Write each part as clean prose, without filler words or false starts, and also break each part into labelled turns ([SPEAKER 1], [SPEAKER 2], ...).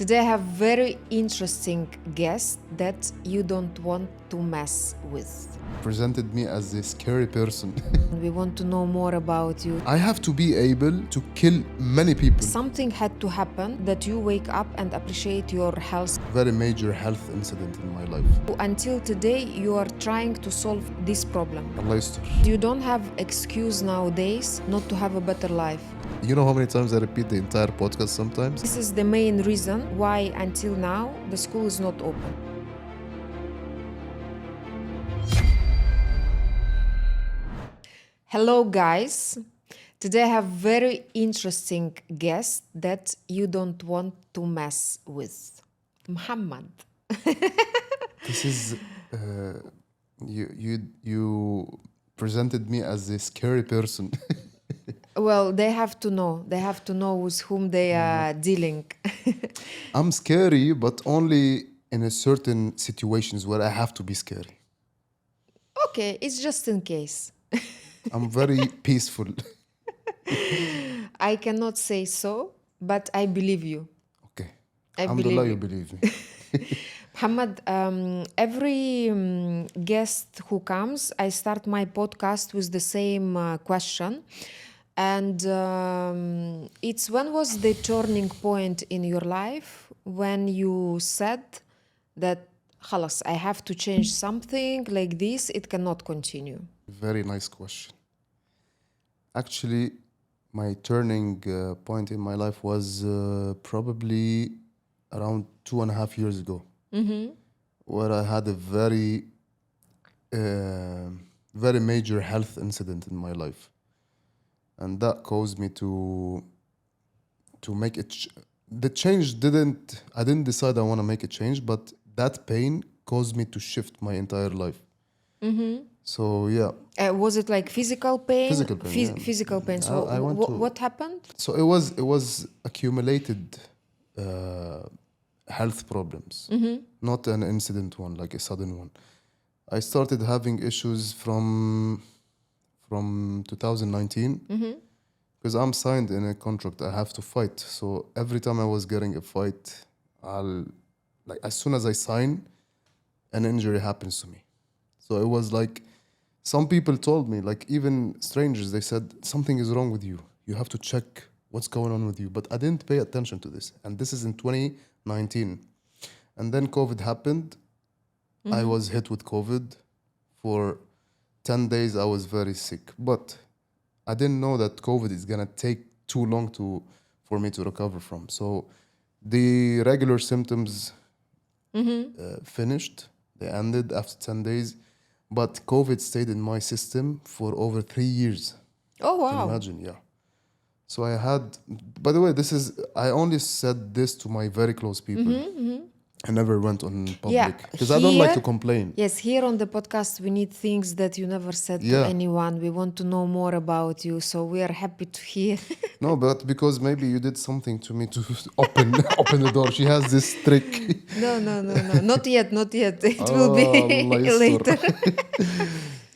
[SPEAKER 1] Today I have very interesting guest that you don't want to mess with.
[SPEAKER 2] Presented me as a scary person.
[SPEAKER 1] We want to know more about you.
[SPEAKER 2] I have to be able to kill many people.
[SPEAKER 1] Something had to happen that you wake up and appreciate your health.
[SPEAKER 2] Very major health incident in my life.
[SPEAKER 1] Until today, you are trying to solve this problem.
[SPEAKER 2] Allah yastur.
[SPEAKER 1] You don't have excuse nowadays not to have a better life.
[SPEAKER 2] You know how many times I repeat the entire podcast sometimes?
[SPEAKER 1] This is the main reason why until now the school is not open. Hello guys, today I have very interesting guest that you don't want to mess with. Mhamad.
[SPEAKER 2] This is you presented me as a scary person.
[SPEAKER 1] Well, they have to know with whom they are dealing.
[SPEAKER 2] I'm scary, but only in a certain situations where I have to be scary.
[SPEAKER 1] Okay, it's just in case.
[SPEAKER 2] I'm very peaceful.
[SPEAKER 1] I cannot say so, but I believe you.
[SPEAKER 2] Okay.
[SPEAKER 1] I
[SPEAKER 2] Alhamdulillah, you
[SPEAKER 1] believe
[SPEAKER 2] believe me.
[SPEAKER 1] Muhammad, every guest who comes, I start my podcast with the same question. And it's when was the turning point in your life when you said that, خلاص, I have to change something like this, it cannot continue?
[SPEAKER 2] Very nice question. Actually, my turning point in my life was probably around 2.5 years ago, where I had a very major health incident in my life, and that caused me to make it. The change didn't. I didn't decide I want to make a change, but that pain caused me to shift my entire life. So yeah.
[SPEAKER 1] Was it like physical pain?
[SPEAKER 2] Physical pain, yeah.
[SPEAKER 1] Physical pain. So
[SPEAKER 2] I want to-
[SPEAKER 1] what happened?
[SPEAKER 2] So it was accumulated health problems, not an incident one, like a sudden one. I started having issues from 2019 because I'm signed in a contract. I have to fight. So every time I was getting a fight, as soon as I sign, an injury happens to me. So it was like, some people told me, like even strangers, they said, something is wrong with you. You have to check what's going on with you. But I didn't pay attention to this. And this is in 2019. And then COVID happened. I was hit with COVID. For 10 days, I was very sick. But I didn't know that COVID is going to take too long for me to recover from. So the regular symptoms finished. They ended after 10 days. But COVID stayed in my system for over 3 years.
[SPEAKER 1] Oh,
[SPEAKER 2] Can you
[SPEAKER 1] wow.
[SPEAKER 2] imagine? Yeah. So I had, by the way, I only said this to my very close people. I never went on public because I don't like
[SPEAKER 1] Here-
[SPEAKER 2] to complain.
[SPEAKER 1] Yes, here on the podcast, we need things that you never said to
[SPEAKER 2] Yeah.
[SPEAKER 1] anyone. We want to know more about you, so we are happy to hear.
[SPEAKER 2] No, but because maybe you did something to me to open the door. She has this trick.
[SPEAKER 1] No, not yet. It will be
[SPEAKER 2] Allah yastur.
[SPEAKER 1] later.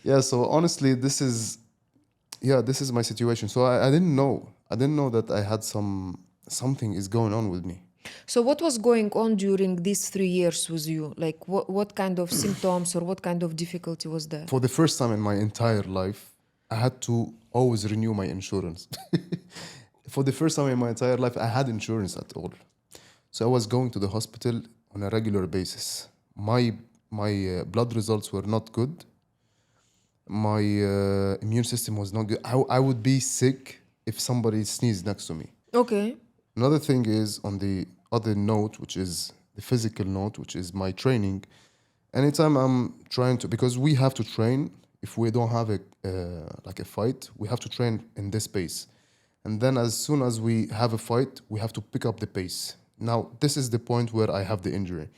[SPEAKER 2] Yeah, so honestly, this is my situation. So I didn't know. I didn't know that I had something is going on with me.
[SPEAKER 1] So what was going on during these 3 years with you? Like what kind of symptoms or what kind of difficulty was there?
[SPEAKER 2] For the first time in my entire life, I had to always renew my insurance. For the first time in my entire life, I had insurance at all. So I was going to the hospital on a regular basis. My blood results were not good. My immune system was not good. I would be sick if somebody sneezed next to me.
[SPEAKER 1] Okay.
[SPEAKER 2] Another thing is, on the other note, which is the physical note, which is my training. Anytime I'm trying to, because we have to train, if we don't have a fight, we have to train in this pace. And then as soon as we have a fight, we have to pick up the pace. Now, this is the point where I have the injury.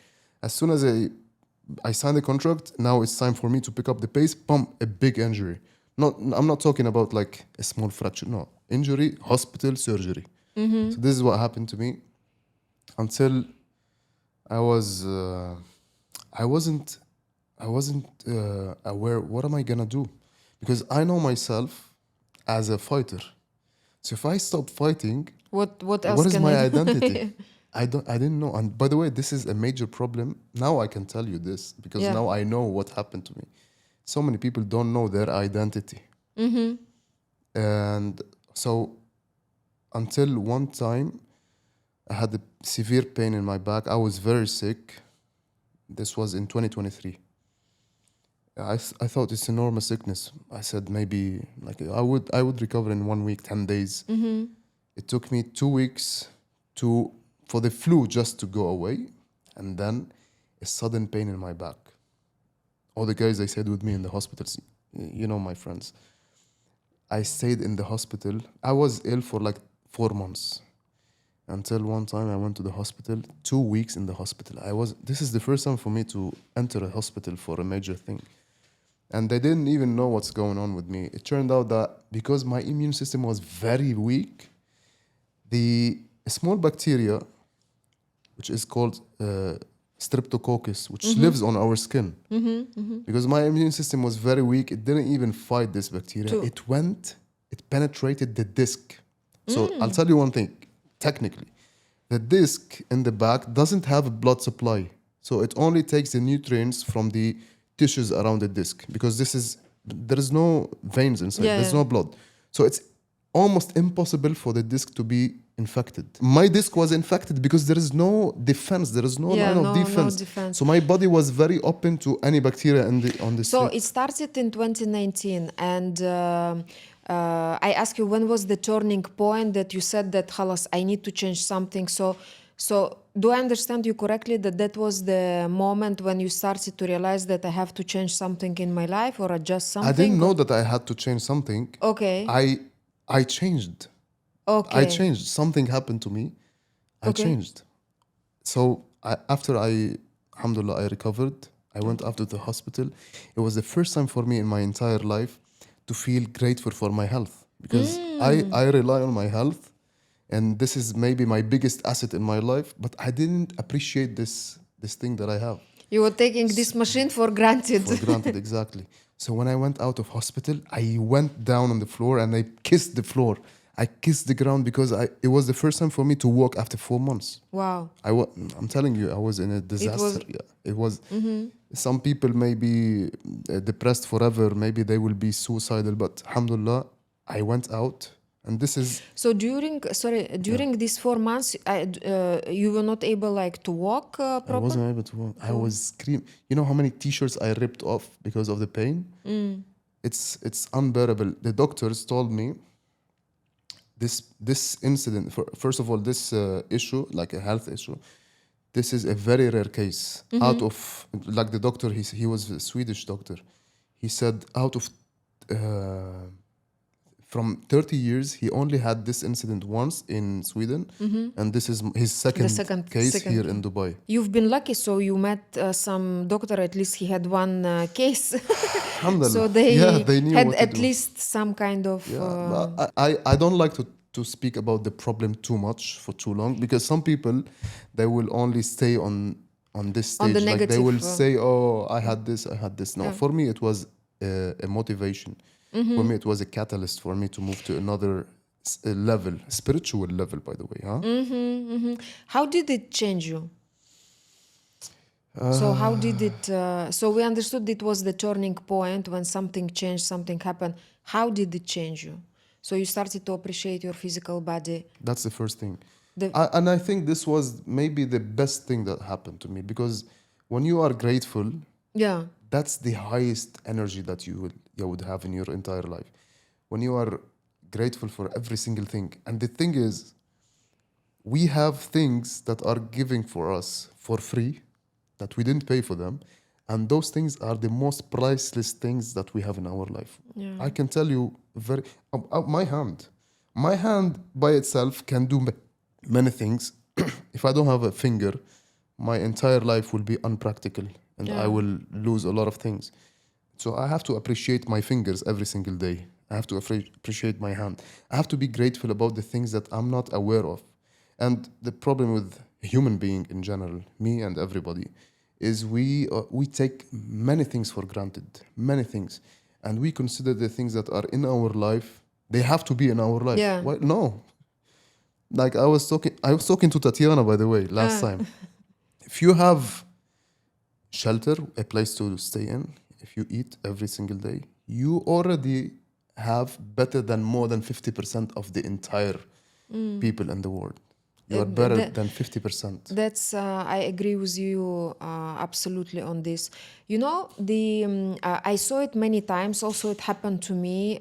[SPEAKER 2] As soon as I sign the contract, now it's time for me to pick up the pace, boom, a big injury. I'm not talking about like a small fracture, no. Injury, hospital, surgery. So this is what happened to me until I wasn't aware, what am I gonna do? Because I know myself as a fighter. So if I stop fighting,
[SPEAKER 1] What else
[SPEAKER 2] what is
[SPEAKER 1] can
[SPEAKER 2] my
[SPEAKER 1] I do?
[SPEAKER 2] identity? I didn't know. And by the way, this is a major problem. Now I can tell you this because
[SPEAKER 1] Yeah.
[SPEAKER 2] now I know what happened to me. So many people don't know their identity. And so until one time, I had a severe pain in my back. I was very sick. This was in 2023. I thought it's a normal sickness. I said maybe like I would recover in 1 week, 10 days. It took me 2 weeks for the flu just to go away, and then a sudden pain in my back. All the guys they stayed with me in the hospitals, my friends. I stayed in the hospital. I was ill for like 4 months until one time I went to the hospital. 2 weeks in the hospital. This is the first time for me to enter a hospital for a major thing. And they didn't even know what's going on with me. It turned out that because my immune system was very weak, the small bacteria, which is called streptococcus, which lives on our skin, because my immune system was very weak, it didn't even fight this bacteria.
[SPEAKER 1] True.
[SPEAKER 2] It penetrated the disc. So I'll tell you one thing, technically. The disc in the back doesn't have a blood supply. So it only takes the nutrients from the tissues around the disc because there is no veins inside,
[SPEAKER 1] Yeah,
[SPEAKER 2] there's
[SPEAKER 1] yeah.
[SPEAKER 2] no blood. So it's almost impossible for the disc to be infected. My disc was infected because there is no defense, there is no
[SPEAKER 1] Yeah,
[SPEAKER 2] line of
[SPEAKER 1] no
[SPEAKER 2] defense.
[SPEAKER 1] defense.
[SPEAKER 2] So my body was very open to any bacteria on the
[SPEAKER 1] So
[SPEAKER 2] street.
[SPEAKER 1] it started in 2019, and I ask you, when was the turning point that you said that, "Halas, I need to change something"? So do I understand you correctly that was the moment when you started to realize that I have to change something in my life or adjust something?
[SPEAKER 2] I didn't know that I had to change something.
[SPEAKER 1] Okay.
[SPEAKER 2] I changed.
[SPEAKER 1] Okay.
[SPEAKER 2] I changed. Something happened to me. I
[SPEAKER 1] Okay.
[SPEAKER 2] changed. So after alhamdulillah, I recovered. I went after the hospital. It was the first time for me in my entire life to feel grateful for my health because I rely on my health, and this is maybe my biggest asset in my life. But I didn't appreciate this thing that I have.
[SPEAKER 1] You were taking this machine for granted.
[SPEAKER 2] For granted, exactly. So when I went out of hospital, I went down on the floor and I kissed the floor. I kissed the ground because it was the first time for me to walk after 4 months.
[SPEAKER 1] Wow.
[SPEAKER 2] I'm telling you, I was in a disaster. It was. Some people may be depressed forever. Maybe they will be suicidal. But alhamdulillah, I went out, and this is.
[SPEAKER 1] So during these 4 months, you were not able to walk
[SPEAKER 2] I
[SPEAKER 1] properly?
[SPEAKER 2] wasn't able to walk. I was screaming. You know how many T-shirts I ripped off because of the pain? It's unbearable. The doctors told me this incident. First of all, this issue, like a health issue, this is a very rare case. Out of like the doctor, he was a Swedish doctor. He said out of from 30 years, he only had this incident once in Sweden, and this is his second case here in Dubai.
[SPEAKER 1] You've been lucky, so you met some doctor. At least he had one case.
[SPEAKER 2] Alhamdulillah.
[SPEAKER 1] So they
[SPEAKER 2] knew
[SPEAKER 1] had
[SPEAKER 2] what to
[SPEAKER 1] at
[SPEAKER 2] do.
[SPEAKER 1] least some kind of.
[SPEAKER 2] But I don't like to speak about the problem too much for too long because some people they will only stay on this stage.
[SPEAKER 1] On the
[SPEAKER 2] Like they will
[SPEAKER 1] negative,
[SPEAKER 2] say, "Oh, I had this." No, for me it was a motivation. For me it was a catalyst for me to move to another level, spiritual level. By the way, huh?
[SPEAKER 1] How did it change you? So how did it? So we understood it was the turning point when something changed, something happened. How did it change you? So you started to appreciate your physical body.
[SPEAKER 2] That's the first thing.
[SPEAKER 1] The-
[SPEAKER 2] And I think this was maybe the best thing that happened to me because when you are grateful,
[SPEAKER 1] Yeah.
[SPEAKER 2] that's the highest energy that you would have in your entire life. When you are grateful for every single thing. And the thing is, we have things that are giving for us for free, that we didn't pay for them. And those things are the most priceless things that we have in our life.
[SPEAKER 1] Yeah.
[SPEAKER 2] I can tell you my hand by itself can do many things. If I don't have a finger, my entire life will be unpractical and I will lose a lot of things. So I have to appreciate my fingers every single day. I have to appreciate my hand. I have to be grateful about the things that I'm not aware of. And the problem with a human being in general, me and everybody, is we take many things for granted, many things. And we consider the things that are in our life, they have to be in our life.
[SPEAKER 1] Yeah.
[SPEAKER 2] Why? No. Like I was talking to Tatiana, by the way, last
[SPEAKER 1] Uh,
[SPEAKER 2] time. If you have shelter, a place to stay in, if you eat every single day, you already have better than more than 50% of the entire people in the world. You are better
[SPEAKER 1] the,
[SPEAKER 2] than 50%.
[SPEAKER 1] That's I agree with you absolutely on this. You know, I saw it many times. Also, it happened to me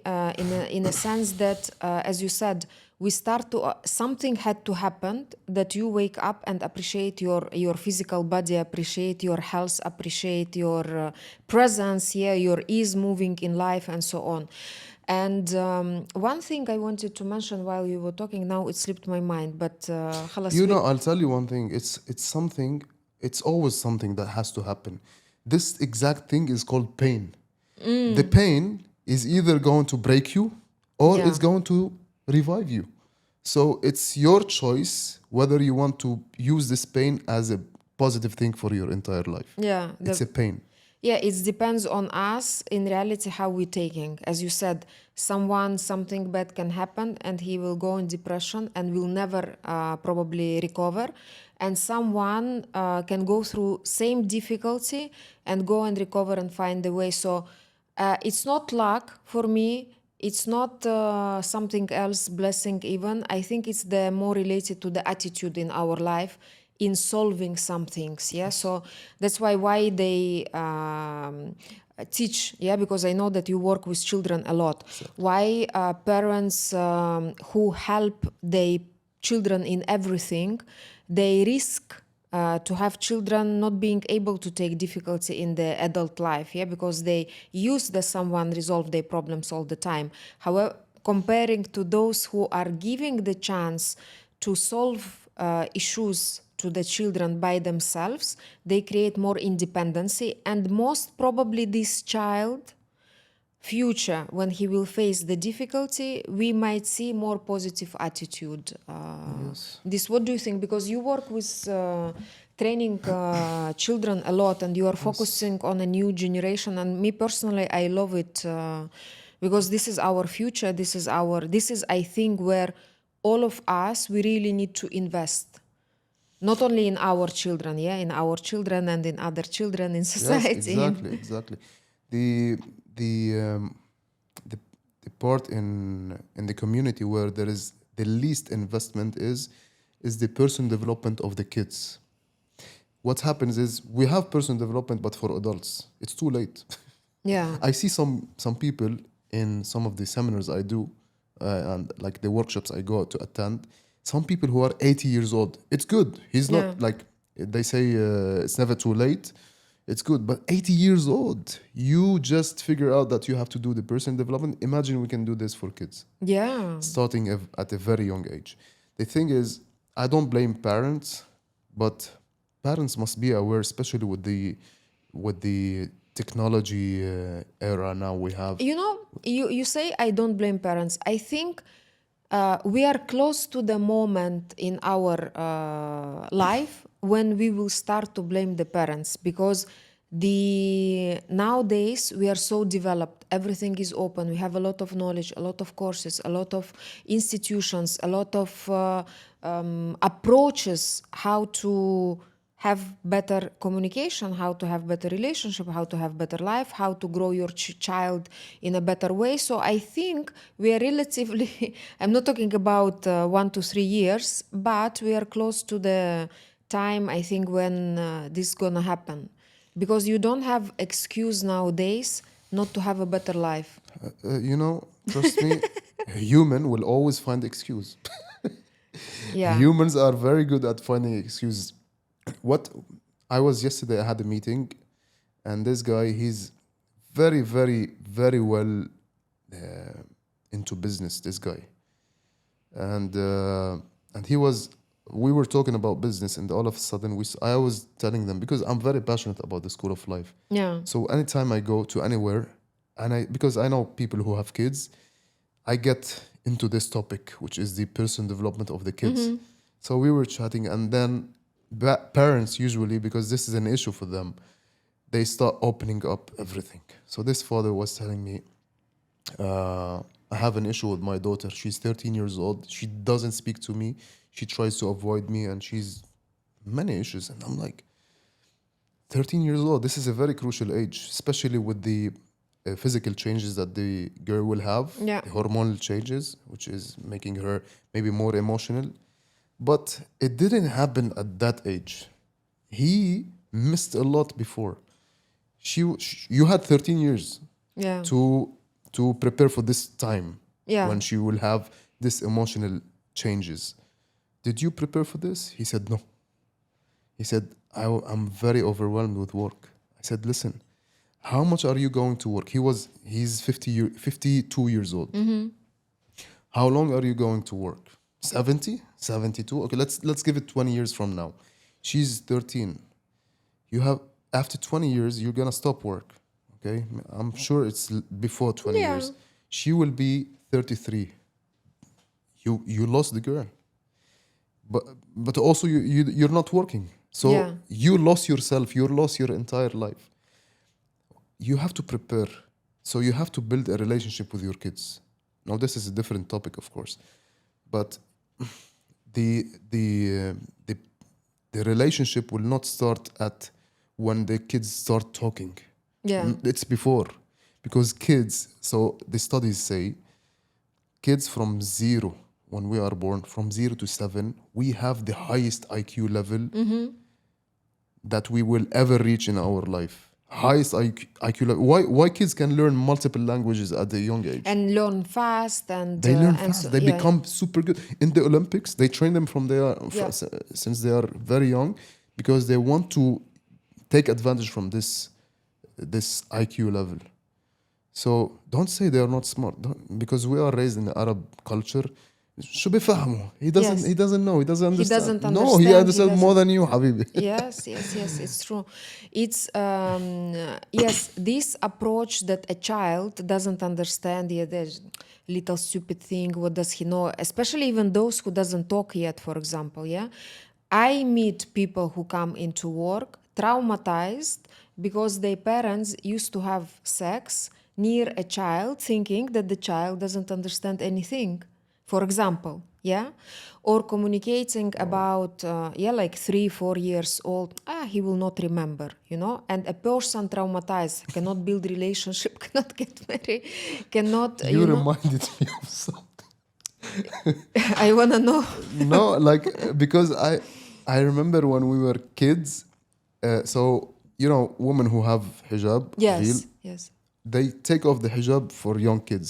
[SPEAKER 1] in a sense that, as you said, we start to something had to happen that you wake up and appreciate your physical body, appreciate your health, appreciate your presence, yeah, your ease moving in life, and so on. And one thing I wanted to mention while you were talking, now it slipped my mind, but خلاص
[SPEAKER 2] You know, I'll tell you one thing. It's something. It's always something that has to happen. This exact thing is called pain. The pain is either going to break you or
[SPEAKER 1] yeah,
[SPEAKER 2] it's going to revive you. So it's your choice whether you want to use this pain as a positive thing for your entire life.
[SPEAKER 1] yeah,
[SPEAKER 2] It's a pain.
[SPEAKER 1] yeah, it depends on us in reality how we're taking. As you said, something bad can happen and he will go in depression and will never probably recover. And someone can go through same difficulty and go and recover and find a way. So it's not luck for me. It's not something else, blessing even. I think it's the more related to the attitude in our life in solving some things. Yeah, so that's why they teach. Yeah, because I know that you work with children a lot. Why parents who help their children in everything, they risk to have children not being able to take difficulty in the adult life, yeah, because they use the someone resolve their problems all the time. However, comparing to those who are giving the chance to solve issues to the children by themselves, they create more independency, and most probably this child future when he will face the difficulty we might see more positive attitude
[SPEAKER 2] Yes.
[SPEAKER 1] this, what do you think, because you work with training children a lot and you are
[SPEAKER 2] Yes.
[SPEAKER 1] focusing on a new generation, and me personally I love it because this is our future, this is I think where all of us we really need to invest, not only in our children, yeah, in our children and in other children in
[SPEAKER 2] Yes,
[SPEAKER 1] society.
[SPEAKER 2] exactly, exactly. The the um, the the part in the community where there is the least investment is the person development of the kids. What happens is we have person development, but for adults, it's too late.
[SPEAKER 1] Yeah,
[SPEAKER 2] I see some people in some of the seminars I do, and like the workshops I go to attend. Some people who are 80 years old. It's good. He's
[SPEAKER 1] yeah,
[SPEAKER 2] not like they say. It's never too late. It's good, but 80 years old, you just figure out that you have to do the person development. Imagine we can do this for kids,
[SPEAKER 1] yeah.
[SPEAKER 2] starting at a very young age. The thing is, I don't blame parents, but parents must be aware, especially with the technology era now we have.
[SPEAKER 1] You know, you say I don't blame parents. I think we are close to the moment in our life when we will start to blame the parents, because the nowadays we are so developed, everything is open, we have a lot of knowledge, a lot of courses, a lot of institutions, a lot of approaches how to have better communication, how to have better relationship, how to have better life, how to grow your child in a better way. So I think we are relatively I'm not talking about 1 to 3 years, but we are close to the time I think when this is gonna happen, because you don't have excuse nowadays not to have a better life.
[SPEAKER 2] Trust me, a human will always find excuse.
[SPEAKER 1] Yeah,
[SPEAKER 2] Humans are very good at finding excuses. What I was yesterday, I had a meeting, and this guy, he's very, very, very well uh, into business. This guy, and he was. We were talking about business, and all of a sudden, I was telling them because I'm very passionate about the school of life.
[SPEAKER 1] yeah,
[SPEAKER 2] So anytime I go to anywhere, and because I know people who have kids, I get into this topic, which is the person development of the kids. So we were chatting, and then parents usually, because this is an issue for them, they start opening up everything. So this father was telling me, I have an issue with my daughter. She's 13 years old. She doesn't speak to me. She tries to avoid me, and she's many issues. And I'm like, 13 years old. This is a very crucial age, especially with the physical changes that the girl will have,
[SPEAKER 1] Yeah.
[SPEAKER 2] the hormonal changes, which is making her maybe more emotional. But it didn't happen at that age. He missed a lot before. You had 13 years
[SPEAKER 1] Yeah.
[SPEAKER 2] to prepare for this time
[SPEAKER 1] Yeah.
[SPEAKER 2] when she will have this emotional changes. Did you prepare for this? He said no. He said, I'm very overwhelmed with work. I said, listen, how much are you going to work? He's 52 years old. How long are you going to work? 70? 72? Okay, let's give it 20 years from now. She's 13. You have after 20 years you're going to stop work. Okay? I'm sure it's before 20
[SPEAKER 1] Yeah.
[SPEAKER 2] years. She will be 33. You lost the girl. But also you're not working. So
[SPEAKER 1] Yeah.
[SPEAKER 2] you lost yourself, you lost your entire life. You have to prepare. So you have to build a relationship with your kids. Now this is a different topic, of course, but the the uh, the the relationship will not start at when the kids start talking.
[SPEAKER 1] Yeah.
[SPEAKER 2] It's before, because kids. So the studies say kids from zero, when we are born, from 0 to 7, we have the highest IQ level that we will ever reach in our life. Highest IQ level. Why kids can learn multiple languages at a young age?
[SPEAKER 1] And learn fast and
[SPEAKER 2] They learn
[SPEAKER 1] and
[SPEAKER 2] fast. They
[SPEAKER 1] yeah.
[SPEAKER 2] become super good in the Olympics. They train them from
[SPEAKER 1] Yeah.
[SPEAKER 2] since they are very young, because they want to take advantage from this IQ level. So don't say they are not smart, because we are raised in the Arab culture. شو بفهمه? He doesn't.
[SPEAKER 1] Yes.
[SPEAKER 2] He doesn't know. He doesn't
[SPEAKER 1] He
[SPEAKER 2] understand.
[SPEAKER 1] doesn't
[SPEAKER 2] No, he
[SPEAKER 1] understand, he
[SPEAKER 2] understands more
[SPEAKER 1] doesn't.
[SPEAKER 2] than you, حبيبي.
[SPEAKER 1] Yes, it's true. It's yes, this approach that a child doesn't understand yet, there's little stupid thing, what does he know? Especially even those who doesn't talk yet, for example, yeah. I meet people who come into work traumatized because their parents used to have sex near a child, thinking that the child doesn't understand anything, for example, yeah, or communicating about like 3-4 years old, he will not remember, and a person traumatized cannot build relationship, cannot get married, cannot
[SPEAKER 2] You reminded me of something.
[SPEAKER 1] I want to know.
[SPEAKER 2] No, like, because I remember when we were kids. So women who have hijab, veil,
[SPEAKER 1] Yes.
[SPEAKER 2] they take off the hijab for young kids.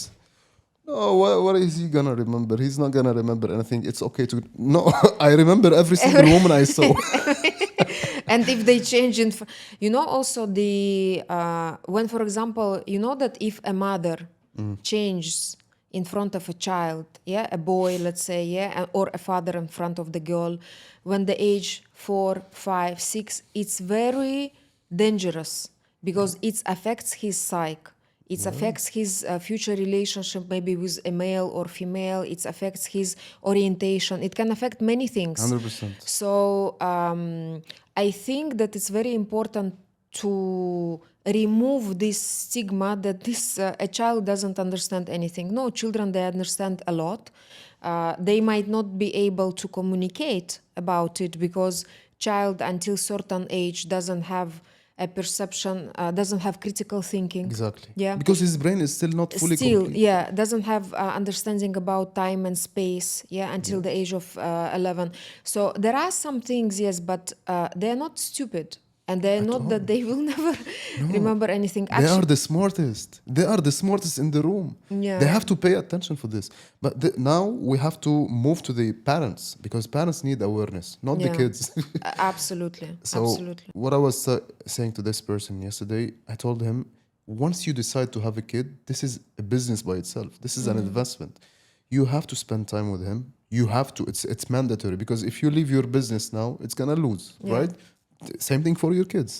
[SPEAKER 2] No, what is he gonna remember? He's not gonna remember anything. It's okay to no. I remember every single woman I saw.
[SPEAKER 1] And if they change in also the when, for example, that if a mother changes in front of a child, yeah, a boy, let's say, yeah, or a father in front of the girl, when the age 4, 5, 6, it's very dangerous because it affects his psyche. It affects his future relationship, maybe with a male or female. It affects his orientation. It can affect many things.
[SPEAKER 2] 100%.
[SPEAKER 1] So I think that it's very important to remove this stigma that a child doesn't understand anything. No, children, they understand a lot. They might not be able to communicate about it because child until certain age doesn't have a perception, doesn't have critical thinking.
[SPEAKER 2] Exactly.
[SPEAKER 1] Yeah.
[SPEAKER 2] Because his brain is still not fully
[SPEAKER 1] Still,
[SPEAKER 2] complete.
[SPEAKER 1] yeah, doesn't have understanding about time and space, yeah, until the age of 11. So there are some things, yes, but they're not stupid. And they're not that they will never remember anything.
[SPEAKER 2] They are the smartest. They are the smartest in the room.
[SPEAKER 1] Yeah.
[SPEAKER 2] They have to pay attention for this. But now we have to move to the parents, because parents need awareness, not the
[SPEAKER 1] Yeah.
[SPEAKER 2] kids.
[SPEAKER 1] Absolutely.
[SPEAKER 2] So
[SPEAKER 1] Absolutely.
[SPEAKER 2] what I was saying to this person yesterday, I told him, once you decide to have a kid, this is a business by itself. This is an investment. You have to spend time with him. You have to. It's mandatory, because if you leave your business now, it's gonna lose,
[SPEAKER 1] Yeah.
[SPEAKER 2] right? Same thing for your kids.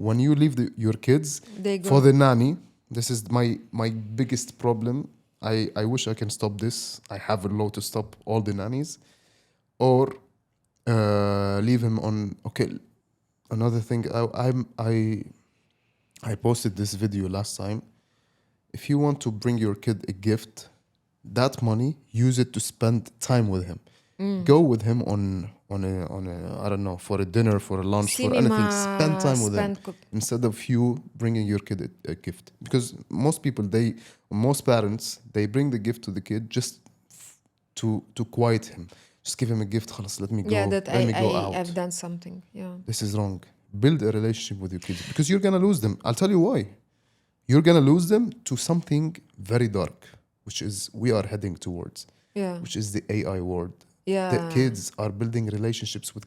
[SPEAKER 2] When you leave your kids
[SPEAKER 1] They go.
[SPEAKER 2] for the nanny, this is my biggest problem. I wish I can stop this. I have a law to stop all the nannies, or leave him on. Okay, another thing. I posted this video last time. If you want to bring your kid a gift, That money, use it to spend time with him. Go with him on a I don't know, for a dinner, for a lunch, for anything. Spend
[SPEAKER 1] Cinema,
[SPEAKER 2] time with him
[SPEAKER 1] spend.
[SPEAKER 2] instead of you bringing your kid a gift. Because most parents, they bring the gift to the kid just to quiet him. Just give him a gift. خلاص, let me go.
[SPEAKER 1] Yeah, that
[SPEAKER 2] Let me go out.
[SPEAKER 1] I've done something. Yeah.
[SPEAKER 2] This is wrong. Build a relationship with your kids because you're gonna lose them. I'll tell you why. You're gonna lose them to something very dark, which is we are heading towards,
[SPEAKER 1] Yeah.
[SPEAKER 2] which is the AI world. The
[SPEAKER 1] Yeah.
[SPEAKER 2] kids are building relationships with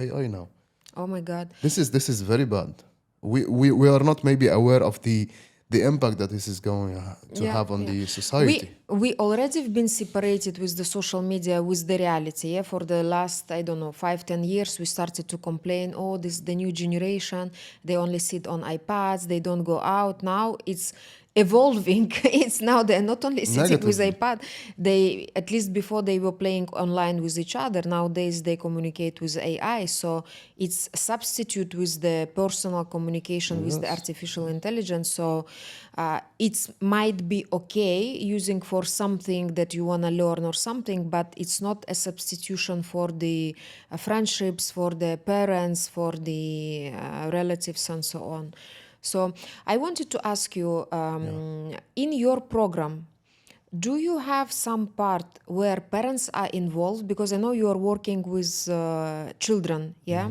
[SPEAKER 2] AI now.
[SPEAKER 1] Oh my God.
[SPEAKER 2] This is very bad. We are not maybe aware of the impact that this is going to
[SPEAKER 1] Yeah,
[SPEAKER 2] have on
[SPEAKER 1] yeah.
[SPEAKER 2] the society.
[SPEAKER 1] We already have been separated with the social media, with the reality. Yeah, for the last, I don't know, 5-10 years, we started to complain. Oh, this is the new generation. They only sit on iPads. They don't go out. Now it's evolving. It's now they're not only sitting with
[SPEAKER 2] Negatively.
[SPEAKER 1] iPad. They, at least before, they were playing online with each other. Nowadays they communicate with AI. So it's substitute with the personal communication with the
[SPEAKER 2] Yes.
[SPEAKER 1] artificial intelligence. So it might be okay using for something that you want to learn or something, but it's not a substitution for the friendships, for the parents, for the relatives, and so on. So I wanted to ask you, in your program, do you have some part where parents are involved? Because I know you are working with children, yeah?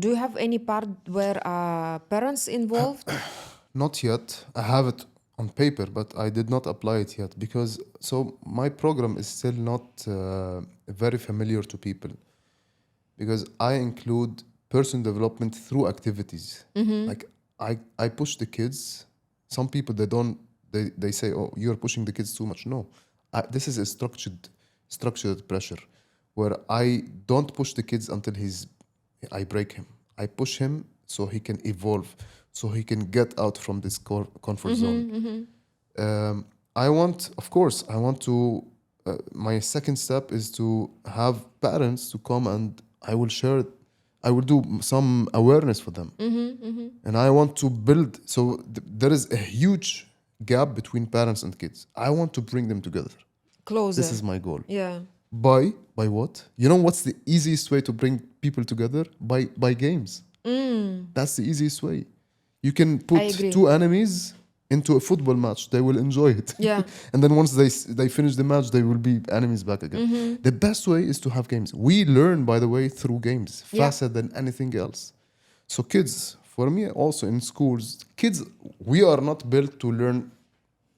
[SPEAKER 1] Do you have any part where parents involved?
[SPEAKER 2] Not yet. I have it on paper, but I did not apply it yet because so my program is still not very familiar to people because I include personal development through activities. Like I push the kids. Some people they say, oh, you're pushing the kids too much. No, this is a structured pressure where I don't push the kids until I break him. I push him so he can evolve, so he can get out from this comfort zone. I want, of course, I want to. My second step is to have parents to come and I will share. I will do some awareness for them, and I want to build. So there is a huge gap between parents and kids. I want to bring them together.
[SPEAKER 1] Closer.
[SPEAKER 2] This is my goal.
[SPEAKER 1] Yeah.
[SPEAKER 2] By what? You know what's the easiest way to bring people together? By games. That's the easiest way. You can put
[SPEAKER 1] agree.
[SPEAKER 2] two enemies into a football match. They will enjoy it.
[SPEAKER 1] Yeah.
[SPEAKER 2] And then once they finish the match, they will be enemies back again. The best way is to have games. We learn, by the way, through games
[SPEAKER 1] Yeah.
[SPEAKER 2] faster than anything else. So kids, for me also in schools, kids, we are not built to learn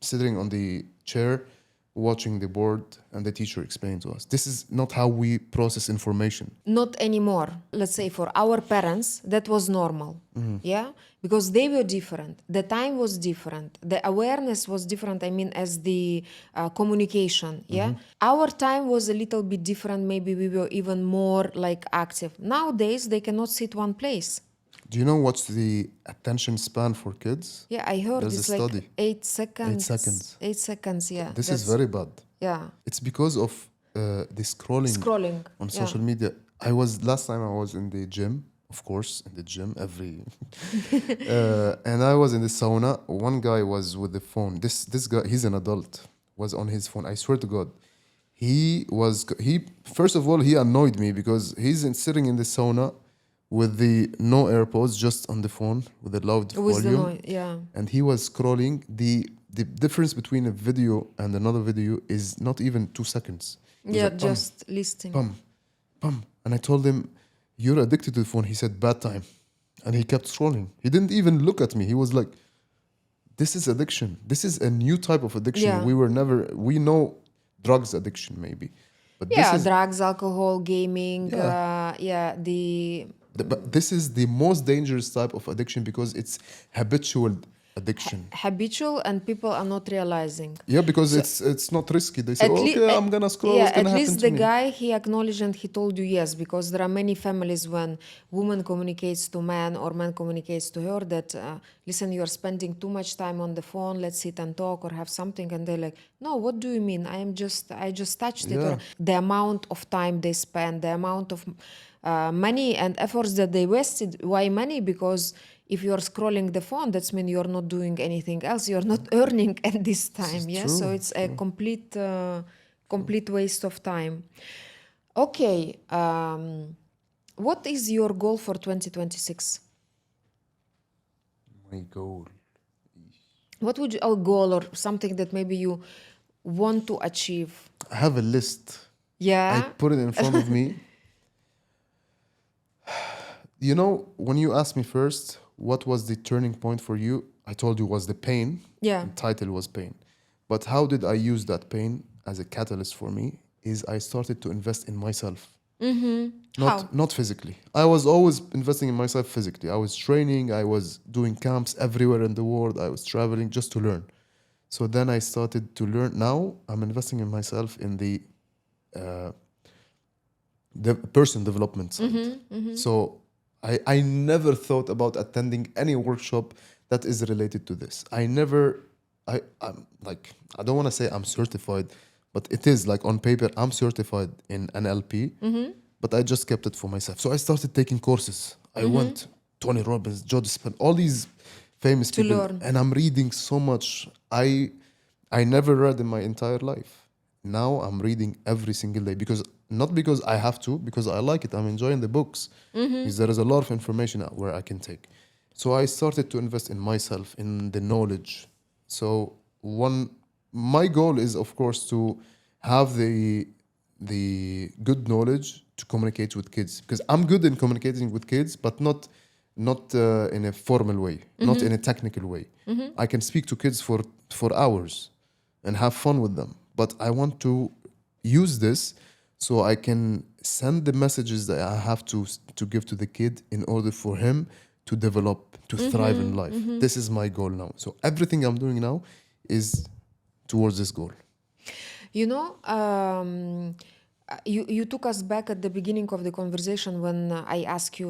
[SPEAKER 2] sitting on the chair, watching the board, and the teacher explain to us. This is not how we process information.
[SPEAKER 1] Not anymore. Let's say for our parents, that was normal. Yeah? Because they were different. The time was different. The awareness was different, I mean, as the communication. Yeah? Our time was a little bit different. Maybe we were even more like active. Nowadays, they cannot sit one place.
[SPEAKER 2] Do you know what's the attention span for kids?
[SPEAKER 1] Yeah, I heard
[SPEAKER 2] There's
[SPEAKER 1] it's
[SPEAKER 2] a
[SPEAKER 1] like
[SPEAKER 2] study.
[SPEAKER 1] 8 seconds.
[SPEAKER 2] 8 seconds.
[SPEAKER 1] 8 seconds, yeah.
[SPEAKER 2] This is very bad.
[SPEAKER 1] Yeah.
[SPEAKER 2] It's because of the scrolling on
[SPEAKER 1] yeah.
[SPEAKER 2] social media. Last time I was in the gym, of course, in the gym every, and I was in the sauna. One guy was with the phone. This guy, he's an adult, was on his phone. I swear to God, he first of all he annoyed me because sitting in the sauna with the no AirPods, just on the phone with a loud
[SPEAKER 1] With the
[SPEAKER 2] volume,
[SPEAKER 1] noise, yeah.
[SPEAKER 2] and he was scrolling. The difference between a video and another video is not even 2 seconds. It was
[SPEAKER 1] Yeah,
[SPEAKER 2] like,
[SPEAKER 1] just listening.
[SPEAKER 2] pum. And I told him, you're addicted to the phone. He said, bad time. And he kept scrolling. He didn't even look at me. He was like, this is addiction. This is a new type of addiction.
[SPEAKER 1] Yeah.
[SPEAKER 2] We know drugs addiction maybe. But
[SPEAKER 1] Yeah,
[SPEAKER 2] this is,
[SPEAKER 1] drugs, alcohol, gaming,
[SPEAKER 2] but this is the most dangerous type of addiction because it's habitual addiction.
[SPEAKER 1] habitual, and people are not realizing.
[SPEAKER 2] Yeah, because it's not risky. They say,
[SPEAKER 1] At lea-
[SPEAKER 2] okay, I'm gonna scroll.
[SPEAKER 1] Yeah,
[SPEAKER 2] What's gonna
[SPEAKER 1] at
[SPEAKER 2] happen
[SPEAKER 1] least
[SPEAKER 2] to
[SPEAKER 1] the
[SPEAKER 2] me?
[SPEAKER 1] guy, he acknowledged and he told you yes, because there are many families when woman communicates to man or man communicates to her that, listen, you are spending too much time on the phone, let's sit and talk or have something. And they're like, no, what do you mean? I just touched it.
[SPEAKER 2] Yeah.
[SPEAKER 1] Or the amount of time they spend, the amount of money and efforts that they wasted. Why money? Because if you're scrolling the phone, that's mean you're not doing anything else. You're not earning at this
[SPEAKER 2] This is
[SPEAKER 1] time. Yeah, so
[SPEAKER 2] true.
[SPEAKER 1] it's a complete waste of time. Okay, what is your goal for 2026?
[SPEAKER 2] My goal.
[SPEAKER 1] What would you, a goal or something that maybe you want to achieve?
[SPEAKER 2] I have a list. I
[SPEAKER 1] Yeah.
[SPEAKER 2] put it in front of me. You know, when you asked me first, what was the turning point for you? I told you was the pain.
[SPEAKER 1] Yeah.
[SPEAKER 2] The title was pain. But how did I use that pain as a catalyst for me? Is I started to invest in myself.
[SPEAKER 1] How?
[SPEAKER 2] Not physically. I was always investing in myself physically. I was training, I was doing camps everywhere in the world, I was traveling just to learn. So then I started to learn. Now I'm investing in myself in the person development side. So I never thought about attending any workshop that is related to this. I'm like, I don't want to say I'm certified, but it is like on paper, I'm certified in NLP, but I just kept it for myself. So I started taking courses. I went, Tony Robbins, Joe Dispenza, all these famous
[SPEAKER 1] To
[SPEAKER 2] people,
[SPEAKER 1] learn.
[SPEAKER 2] and I'm reading so much. I never read in my entire life. Now I'm reading every single day not because I have to, because I like it. I'm enjoying the books. Because there is a lot of information out where I can take. So I started to invest in myself, in the knowledge. So my goal is of course to have the good knowledge to communicate with kids, because I'm good in communicating with kids, but not in a formal way, not in a technical way. I can speak to kids for hours and have fun with them, but I want to use this so I can send the messages that I have to give to the kid in order for him to develop, to thrive in life. This is my goal now. So everything I'm doing now is towards this goal.
[SPEAKER 1] You know, you took us back at the beginning of the conversation when I asked you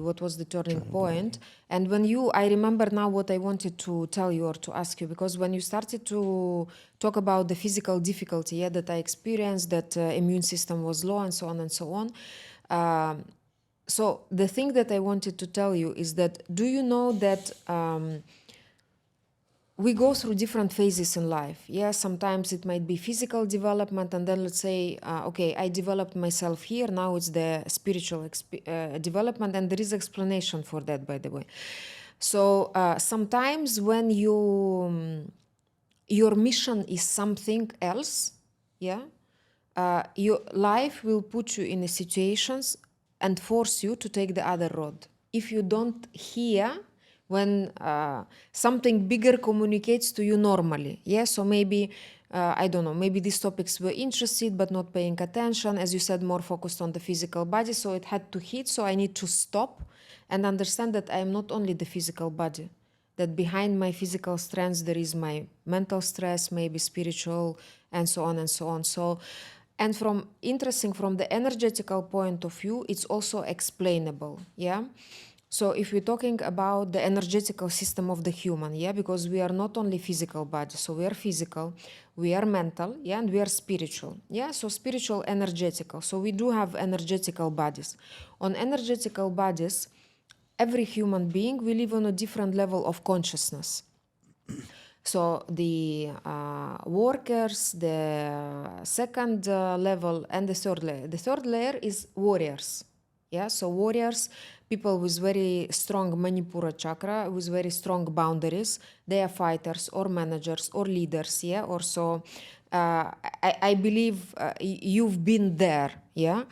[SPEAKER 1] what was the turning point, and when I remember now what I wanted to tell you or to ask you, because when you started to talk about the physical difficulty, yeah, that I experienced, that immune system was low and so on and so on. So the thing that I wanted to tell you is that, do you know that we go through different phases in life? Yeah, sometimes it might be physical development, and then let's say, okay, I developed myself here. Now it's the spiritual development, and there is explanation for that, by the way. So sometimes when your mission is something else, yeah, your life will put you in situations and force you to take the other road. If you don't hear when something bigger communicates to you normally, yeah, so maybe I don't know, maybe these topics were interested but not paying attention, as you said, more focused on the physical body, so it had to hit, so I need to stop and understand that I am not only the physical body, that behind my physical strengths there is my mental stress, maybe spiritual, and so on and so on. So, and from the energetical point of view, it's also explainable, yeah. So if we're talking about the energetical system of the human, yeah, because we are not only physical body, so we are physical, we are mental, yeah, and we are spiritual, yeah. So spiritual, energetical. So we do have energetical bodies. On energetical bodies, every human being, we live on a different level of consciousness. So the workers, the second level, and the third layer. The third layer is warriors. Yeah, so warriors, people with very strong Manipura chakra, with very strong boundaries. They are fighters or managers or leaders. Yeah, or so. I believe you've been there. Yeah,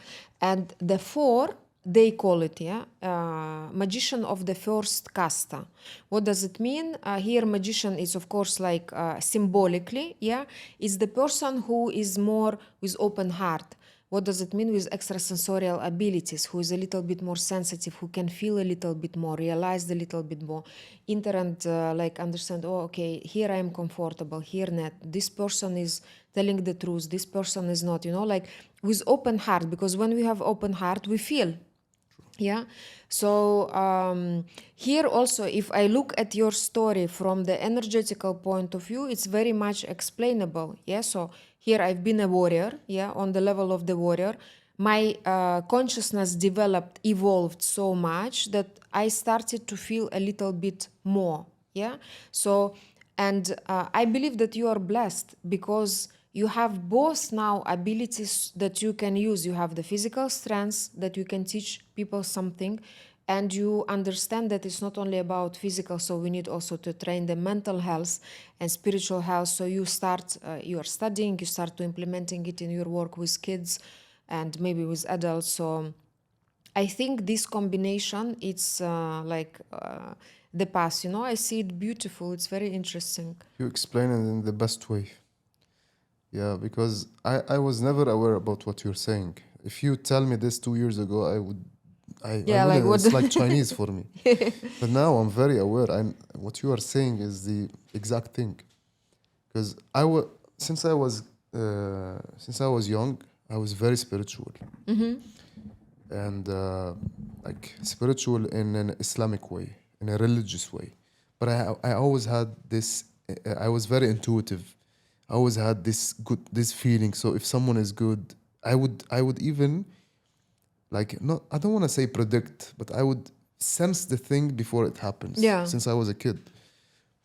[SPEAKER 1] and the four, they call it, yeah, magician of the first casta. What does it mean? Here magician is of course like symbolically, yeah, is the person who is more with open heart. What does it mean? With extrasensorial abilities, who is a little bit more sensitive, who can feel a little bit more, realize a little bit more, enter and like understand, oh, okay, here I am comfortable, here not. This person is telling the truth, this person is not, like with open heart, because when we have open heart, we feel. Yeah. So here also, if I look at your story from the energetical point of view, it's very much explainable. Yeah. So here I've been a warrior. Yeah. On the level of the warrior, my consciousness evolved so much that I started to feel a little bit more. Yeah. So, and I believe that you are blessed because you have both now abilities that you can use. You have the physical strengths that you can teach people something, and you understand that it's not only about physical, so we need also to train the mental health and spiritual health. So you start, you are studying, you start to implementing it in your work with kids and maybe with adults. So I think this combination, it's the past, you know, I see it beautiful. It's very interesting.
[SPEAKER 2] You explain it in the best way. Yeah, because I was never aware about what you're saying. If you tell me this 2 years ago, I
[SPEAKER 1] Yeah, like
[SPEAKER 2] wouldn't.
[SPEAKER 1] what?
[SPEAKER 2] It's like Chinese for me. But now I'm very aware. What you are saying is the exact thing. Because since I was young, I was very spiritual, and like spiritual in an Islamic way, in a religious way. But I always had this. I was very intuitive. I always had this feeling. So if someone is good, I would even like not. I don't want to say predict, but I would sense the thing before it happens.
[SPEAKER 1] Yeah.
[SPEAKER 2] Since I was a kid.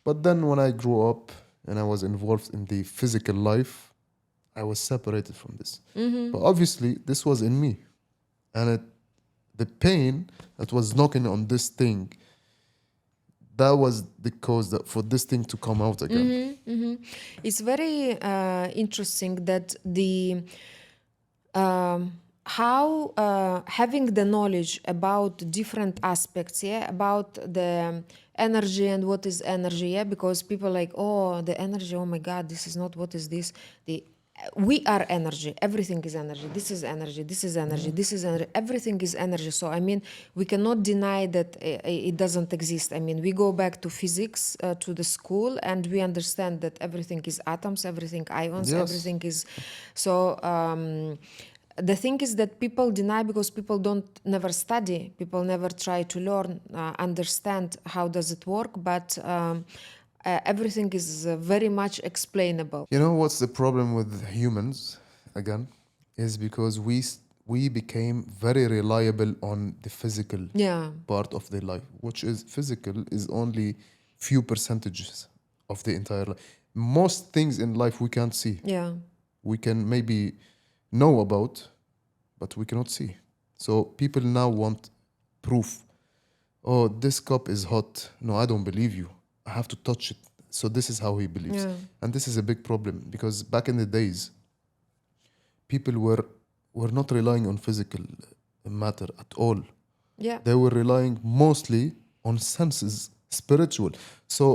[SPEAKER 2] But then when I grew up and I was involved in the physical life, I was separated from this. But obviously, this was in me. And the pain that was knocking on this thing, that was the cause for this thing to come out again.
[SPEAKER 1] It's very interesting that the how having the knowledge about different aspects, yeah, about the energy and what is energy, yeah, because people like, oh, the energy, oh my God, this is not, what is this? We are energy. Everything is energy. This is energy. This is energy. This is energy. Everything is energy. So I mean, we cannot deny that it doesn't exist. I mean, we go back to physics, to the school, and we understand that everything is atoms, everything ions,
[SPEAKER 2] Yes.
[SPEAKER 1] everything is. So the thing is that people deny because people don't never study. People never try to learn, understand how does it work, but. Everything is very much explainable.
[SPEAKER 2] You know what's the problem with humans, again, is because we became very reliable on the physical
[SPEAKER 1] Yeah.
[SPEAKER 2] part of their life, which is physical is only few percentages of the entire life. Most things in life we can't see.
[SPEAKER 1] Yeah.
[SPEAKER 2] We can maybe know about, but we cannot see. So people now want proof. Oh, this cup is hot. No, I don't believe you. I have to touch it. So this is how he believes.
[SPEAKER 1] Yeah.
[SPEAKER 2] And this is a big problem because back in the days, people were not relying on physical matter at all.
[SPEAKER 1] Yeah.
[SPEAKER 2] They were relying mostly on senses, spiritual. So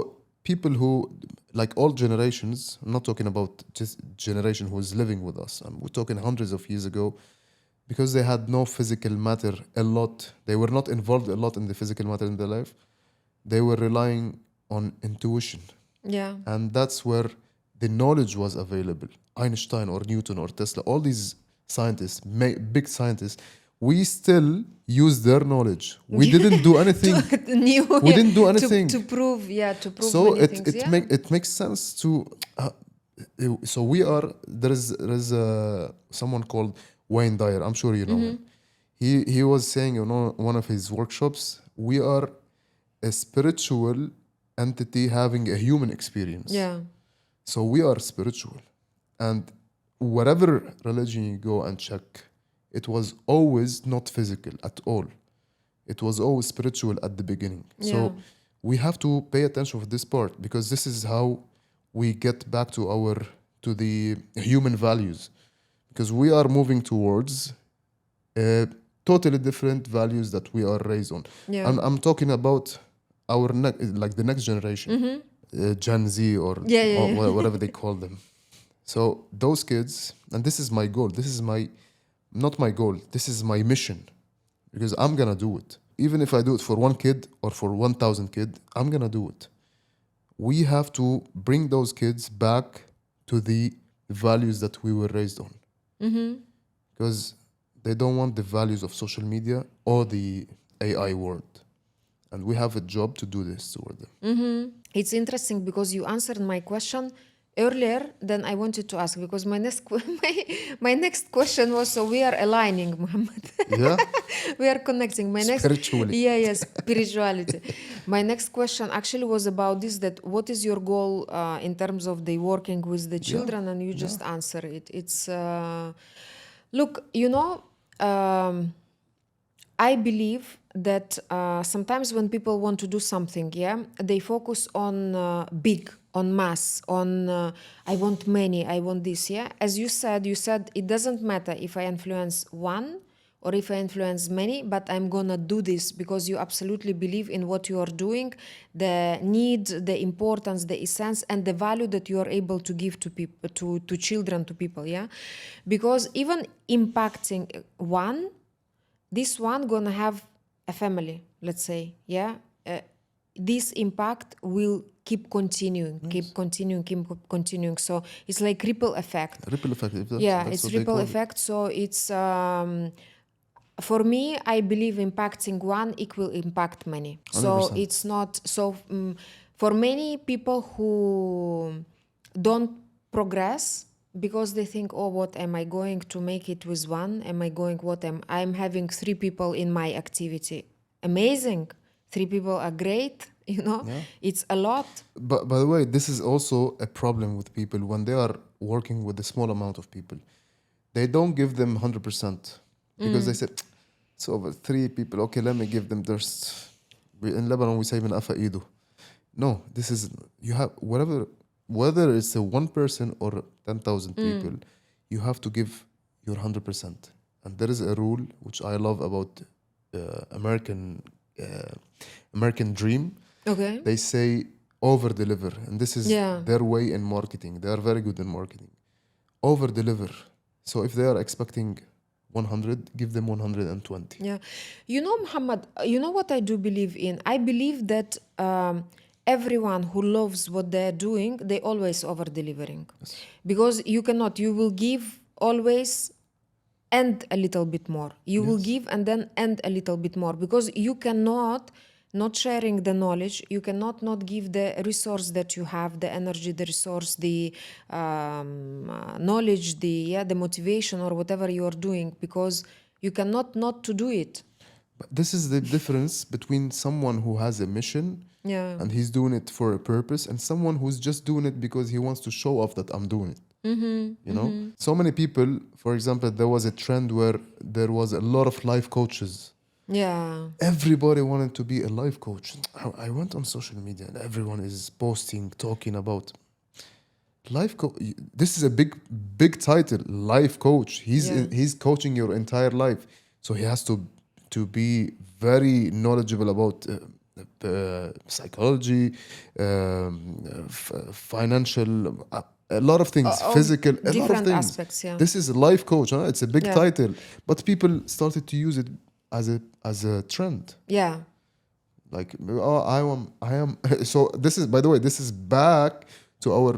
[SPEAKER 2] people who, like all generations, I'm not talking about just generation who is living with us. We're talking hundreds of years ago, because they had no physical matter a lot. They were not involved a lot in the physical matter in their life. They were relying on intuition.
[SPEAKER 1] Yeah.
[SPEAKER 2] And that's where the knowledge was available. Einstein or Newton or Tesla, all these scientists, big scientists, we still use their knowledge. We didn't do anything. We didn't do anything.
[SPEAKER 1] To prove
[SPEAKER 2] So
[SPEAKER 1] many things.
[SPEAKER 2] it makes sense to. So we are. There is someone called Wayne Dyer. I'm sure you know him. He was saying in one of his workshops, we are a spiritual entity having a human experience.
[SPEAKER 1] Yeah.
[SPEAKER 2] So we are spiritual. And whatever religion you go and check, it was always not physical at all. It was always spiritual at the beginning.
[SPEAKER 1] Yeah.
[SPEAKER 2] So we have to pay attention to this part, because this is how we get back to the human values. Because we are moving towards totally different values that we are raised on.
[SPEAKER 1] Yeah.
[SPEAKER 2] I'm talking about our the next generation, Gen Z or whatever they call them. So those kids, and this is my goal. This is not my goal. This is my mission, because I'm gonna do it. Even if I do it for one kid or for 1,000 kids, I'm gonna do it. We have to bring those kids back to the values that we were raised on, because they don't want the values of social media or the AI world. And we have a job to do this toward them.
[SPEAKER 1] It's interesting because you answered my question earlier, then I wanted to ask because my next question was, so we are aligning, Muhammad.
[SPEAKER 2] Yeah,
[SPEAKER 1] We are connecting.
[SPEAKER 2] spiritually.
[SPEAKER 1] Spirituality. My next question actually was about this, that what is your goal in terms of the working with the
[SPEAKER 2] Yeah,
[SPEAKER 1] children, and you
[SPEAKER 2] yeah.
[SPEAKER 1] just answer it. It's look, you know, I believe that sometimes when people want to do something, yeah, they focus on big, on mass, on I want many, I want this, yeah. As you said it doesn't matter if I influence one or if I influence many, but I'm gonna do this because you absolutely believe in what you are doing, the need, the importance, the essence, and the value that you are able to give to people, to children, to people, yeah. Because even impacting one, this one gonna have a family, let's say, yeah. This impact will keep continuing, keep
[SPEAKER 2] Yes.
[SPEAKER 1] continuing, keep continuing. So it's like ripple effect.
[SPEAKER 2] Ripple effect.
[SPEAKER 1] Yeah,
[SPEAKER 2] That's
[SPEAKER 1] it's
[SPEAKER 2] what they
[SPEAKER 1] ripple
[SPEAKER 2] call it.
[SPEAKER 1] effect. So it's for me, I believe impacting one equal impact many. So
[SPEAKER 2] 100%.
[SPEAKER 1] it's not so for many people who don't progress because they think, oh, what am I going to make it with one? Am I going, what am I'm having 3 people in my activity? Amazing. 3 people are great, you know,
[SPEAKER 2] Yeah.
[SPEAKER 1] it's a lot.
[SPEAKER 2] But by the way, this is also a problem with people when they are working with a small amount of people. They don't give them 100% because they say, it's over 3 people. Okay, let me give them thirst. In Lebanon, we say من أفا إيده. No, this is, you have, whether it's a one person or 10,000 people, you have to give your 100%. And there is a rule which I love about uh, American dream.
[SPEAKER 1] Okay.
[SPEAKER 2] They say over deliver, and this is
[SPEAKER 1] Yeah.
[SPEAKER 2] their way in marketing. They are very good in marketing. Over deliver. So if they are expecting 100, give them 120.
[SPEAKER 1] Yeah. You know, Muhammad, you know what I do believe in? I believe that everyone who loves what they're doing, they always over delivering. Because you cannot, you will give always and a little bit more. You will
[SPEAKER 2] Yes.
[SPEAKER 1] give and then and a little bit more. Because you cannot not sharing the knowledge, you cannot not give the resource that you have, the energy, the resource, the knowledge, the motivation or whatever you are doing, because you cannot not to do it.
[SPEAKER 2] But this is the difference between someone who has a mission
[SPEAKER 1] Yeah.
[SPEAKER 2] and he's doing it for a purpose and someone who's just doing it because he wants to show off that I'm doing it. You know? So many people, for example, there was a trend where there was a lot of life coaches.
[SPEAKER 1] Yeah.
[SPEAKER 2] Everybody wanted to be a life coach. I went on social media and everyone is posting, talking about life coach. This is a big title, life coach.
[SPEAKER 1] Yeah.
[SPEAKER 2] He's coaching your entire life, so he has to be very knowledgeable about psychology, financial, a lot of things,
[SPEAKER 1] All
[SPEAKER 2] physical, a lot of
[SPEAKER 1] different
[SPEAKER 2] things.
[SPEAKER 1] aspects, yeah.
[SPEAKER 2] This is a life coach. Huh? It's a big
[SPEAKER 1] Yeah.
[SPEAKER 2] title, but people started to use it as a trend.
[SPEAKER 1] Yeah.
[SPEAKER 2] Like, oh, I am. So this is, by the way, this is back to our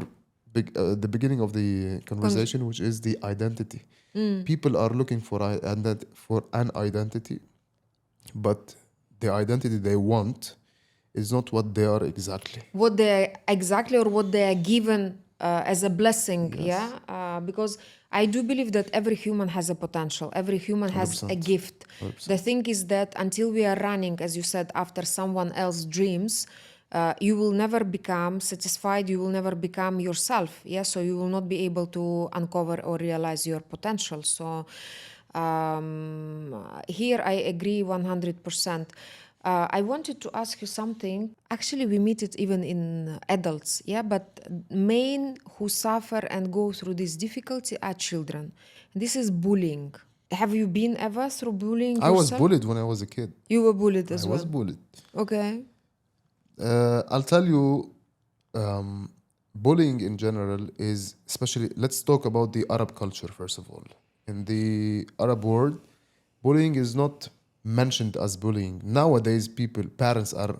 [SPEAKER 2] the beginning of the conversation, which is the identity. People are looking for for an identity, but the identity they want is not what they are exactly.
[SPEAKER 1] What they exactly, or what they are given as a blessing,
[SPEAKER 2] Yes.
[SPEAKER 1] yeah. Because I do believe that every human has a potential, every human has a
[SPEAKER 2] 100%.
[SPEAKER 1] gift.
[SPEAKER 2] 100%.
[SPEAKER 1] The thing is that until we are running, as you said, after someone else's dreams, you will never become satisfied, you will never become yourself, yeah. So you will not be able to uncover or realize your potential. So here I agree 100%. I wanted to ask you something. Actually, we meet it even in adults, yeah. But main who suffer and go through this difficulty are children. This is bullying. Have you been ever through bullying
[SPEAKER 2] I was
[SPEAKER 1] yourself?
[SPEAKER 2] bullied when I was a kid.
[SPEAKER 1] You were bullied as
[SPEAKER 2] I
[SPEAKER 1] well.
[SPEAKER 2] was bullied.
[SPEAKER 1] Okay.
[SPEAKER 2] I'll tell you, bullying in general is, especially, let's talk about the Arab culture first of all. In the Arab world, bullying is not mentioned as bullying. Nowadays, parents are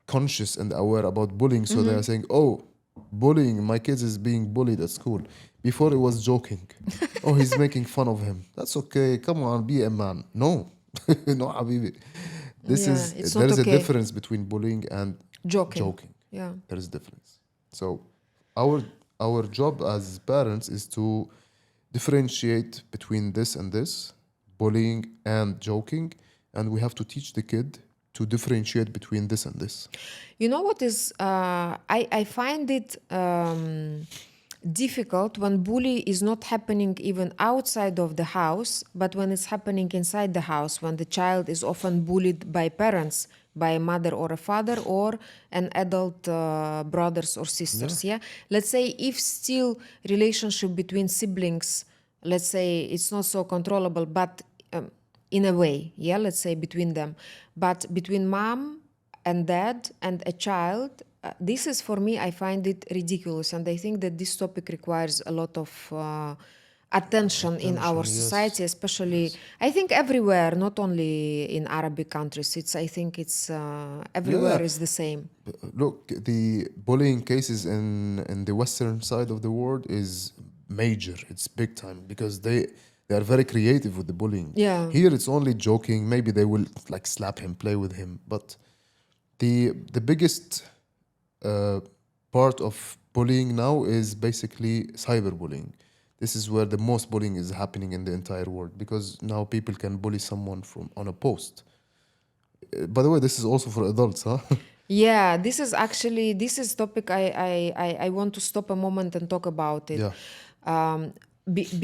[SPEAKER 2] conscious and aware about bullying, so they are saying, oh, bullying, my kids is being bullied at school. Before it was joking. Oh, he's making fun of him. That's okay. Come on, be a man. No. No, Habibi.
[SPEAKER 1] Yeah, it's
[SPEAKER 2] There
[SPEAKER 1] not
[SPEAKER 2] is a
[SPEAKER 1] okay.
[SPEAKER 2] difference between bullying and
[SPEAKER 1] Joking.
[SPEAKER 2] joking.
[SPEAKER 1] Yeah.
[SPEAKER 2] There is a difference. So our our job as parents is to differentiate between this and this, bullying and joking, and we have to teach the kid to differentiate between this and this.
[SPEAKER 1] You know what is, I find it difficult when bully is not happening even outside of the house, but when it's happening inside the house, when the child is often bullied by parents, by a mother or a father or an adult brothers or sisters. Yeah. Let's say if still relationship between siblings, let's say it's not so controllable, but in a way, yeah, let's say between them, but between mom and dad and a child, this is for me, I find it ridiculous, and I think that this topic requires a lot of attention in our
[SPEAKER 2] Attention, yes.
[SPEAKER 1] society, especially I think everywhere, not only in Arabic countries. It's, I think it's everywhere is the same.
[SPEAKER 2] Look, the bullying cases in the Western side of the world is major. It's big time because they are very creative with the bullying.
[SPEAKER 1] Yeah.
[SPEAKER 2] Here it's only joking. Maybe they will like slap him, play with him. But the biggest part of bullying now is basically cyberbullying. This is where the most bullying is happening in the entire world because now people can bully someone from on a post. By the way, this is also for adults, huh?
[SPEAKER 1] Yeah, this is actually, this is topic I want to stop a moment and talk about it.
[SPEAKER 2] Yeah.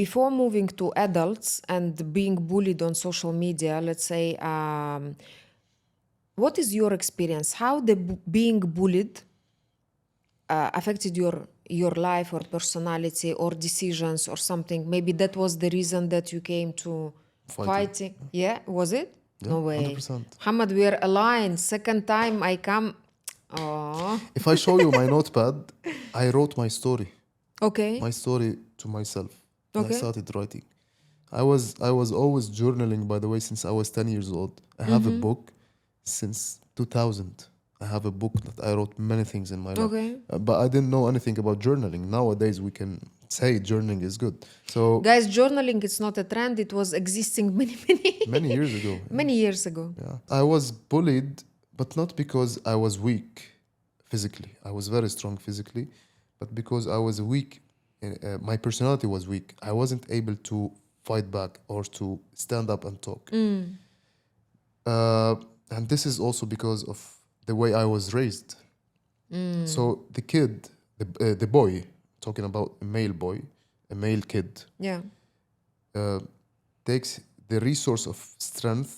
[SPEAKER 1] Before moving to adults and being bullied on social media, let's say, what is your experience? How the being bullied affected your life or personality or decisions or something? Maybe that was the reason that you came to fighting. Yeah, was it?
[SPEAKER 2] Yeah,
[SPEAKER 1] No way.
[SPEAKER 2] 100%.
[SPEAKER 1] Mhamad, we are aligned. Second time I come. Oh.
[SPEAKER 2] If I show you my notepad, I wrote my story.
[SPEAKER 1] Okay.
[SPEAKER 2] My story to myself. And
[SPEAKER 1] Okay.
[SPEAKER 2] I started writing. I was always journaling, by the way, since I was 10 years old. I have a book since 2000. I have a book that I wrote many things in my life.
[SPEAKER 1] Okay.
[SPEAKER 2] But I didn't know anything about journaling. Nowadays, we can say journaling is good. So
[SPEAKER 1] Guys, journaling, it's not a trend. It was existing
[SPEAKER 2] many years ago.
[SPEAKER 1] many years ago.
[SPEAKER 2] Yeah. I was bullied, but not because I was weak physically. I was very strong physically, but because I was weak, my personality was weak. I wasn't able to fight back or to stand up and talk. And this is also because of the way I was raised. So the kid, the boy, talking about a male boy, a male kid,
[SPEAKER 1] Yeah.
[SPEAKER 2] takes the resource of strength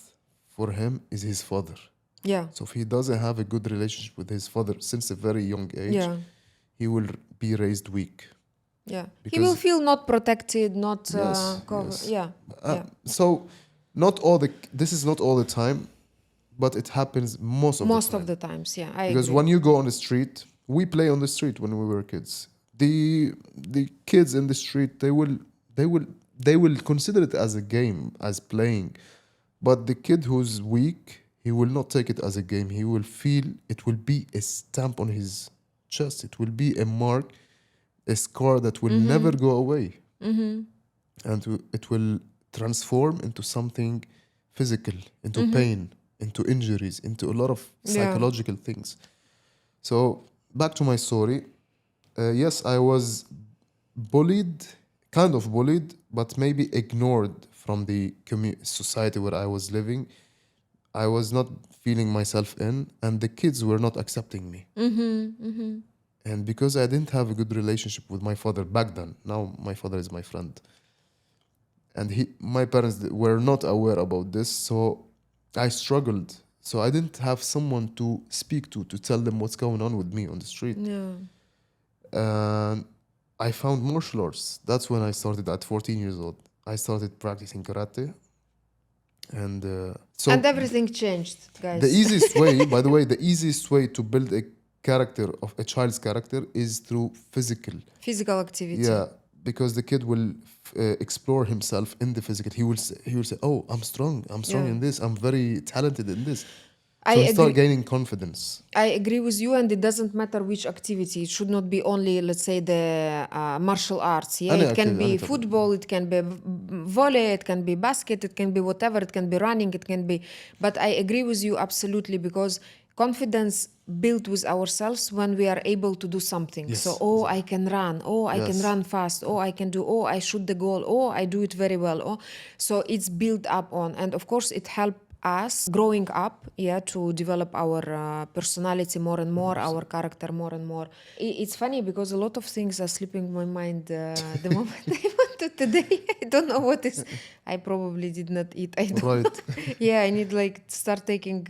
[SPEAKER 2] for him is his father.
[SPEAKER 1] Yeah.
[SPEAKER 2] So if he doesn't have a good relationship with his father since a very young age,
[SPEAKER 1] Yeah.
[SPEAKER 2] he will be raised weak.
[SPEAKER 1] Yeah. He
[SPEAKER 2] Because-
[SPEAKER 1] will feel not protected, not covered.
[SPEAKER 2] yes.
[SPEAKER 1] Yeah. Yeah.
[SPEAKER 2] So this is not all the time, but it happens most of
[SPEAKER 1] Most
[SPEAKER 2] the time.
[SPEAKER 1] of the times, yeah. I
[SPEAKER 2] Because
[SPEAKER 1] agree.
[SPEAKER 2] when you go on the street, we play on the street when we were kids. The kids in the street, they will consider it as a game, as playing. But the kid who's weak, he will not take it as a game. He will feel it will be a stamp on his chest. It will be a mark, a scar that will never go away. And it will transform into something physical, into pain, into injuries, into a lot of psychological things. So back to my story. Yes, I was bullied, kind of bullied, but maybe ignored from the society where I was living. I was not feeling myself in, and the kids were not accepting me. And because I didn't have a good relationship with my father back then, now my father is my friend. And my parents were not aware about this, so I struggled. So I didn't have someone to speak to tell them what's going on with me on the street.
[SPEAKER 1] Yeah.
[SPEAKER 2] And I found martial arts. That's when I started at 14 years old. I started practicing karate. And
[SPEAKER 1] And everything changed, guys.
[SPEAKER 2] the easiest way, by the way, the easiest way to build a character of a child's character is through
[SPEAKER 1] Physical activity.
[SPEAKER 2] Yeah, because the kid will explore himself in the physical. He will say, "Oh, I'm strong. I'm strong in this. I'm very talented in this." So
[SPEAKER 1] I
[SPEAKER 2] start
[SPEAKER 1] agree.
[SPEAKER 2] gaining confidence.
[SPEAKER 1] I agree with you, and it doesn't matter which activity. It should not be only, let's say, the martial arts. Yeah,
[SPEAKER 2] Any
[SPEAKER 1] it can
[SPEAKER 2] activity,
[SPEAKER 1] be
[SPEAKER 2] anything.
[SPEAKER 1] football, it can be volley, it can be basket, it can be whatever, it can be running, it can be. But I agree with you absolutely, because confidence built with ourselves when we are able to do something.
[SPEAKER 2] Yes,
[SPEAKER 1] So,
[SPEAKER 2] exactly.
[SPEAKER 1] I can run. I can
[SPEAKER 2] Yes.
[SPEAKER 1] run fast. I can do. I shoot the goal. I do it very well. So it's built up on, and of course, it helped us growing up, to develop our personality more and more, our character more and more. It's funny because a lot of things are slipping my mind the moment I want to today. I don't know what is. I probably did not eat. I don't know.
[SPEAKER 2] Right.
[SPEAKER 1] Yeah, I need like to start taking.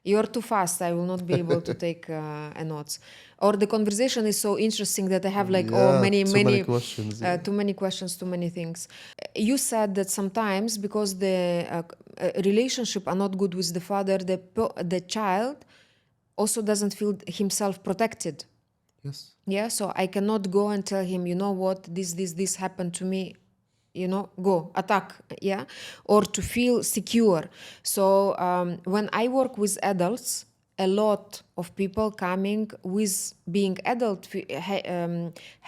[SPEAKER 1] You're too fast. I will not be able to take a notes. Or the conversation is so interesting that I have like
[SPEAKER 2] Yeah,
[SPEAKER 1] many
[SPEAKER 2] too many
[SPEAKER 1] many
[SPEAKER 2] questions. Yeah.
[SPEAKER 1] too many questions, too many things. You said that sometimes because the relationship are not good with the father, the child also doesn't feel himself protected.
[SPEAKER 2] Yes.
[SPEAKER 1] Yeah, so I cannot go and tell him, you know what, this happened to me, go attack, yeah, or to feel secure. So when I work with adults, a lot of people coming with being adult,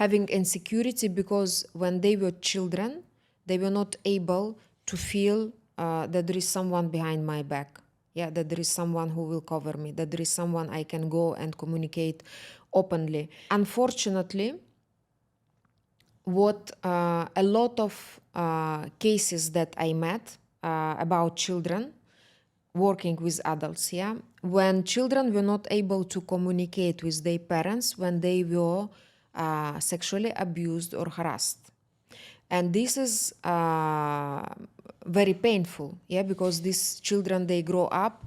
[SPEAKER 1] having insecurity because when they were children, they were not able to feel that there is someone behind my back. Yeah, that there is someone who will cover me, that there is someone I can go and communicate openly. Unfortunately, what a lot of cases that I met about children working with adults, yeah, when children were not able to communicate with their parents when they were sexually abused or harassed. And this is very painful, yeah, because these children, they grow up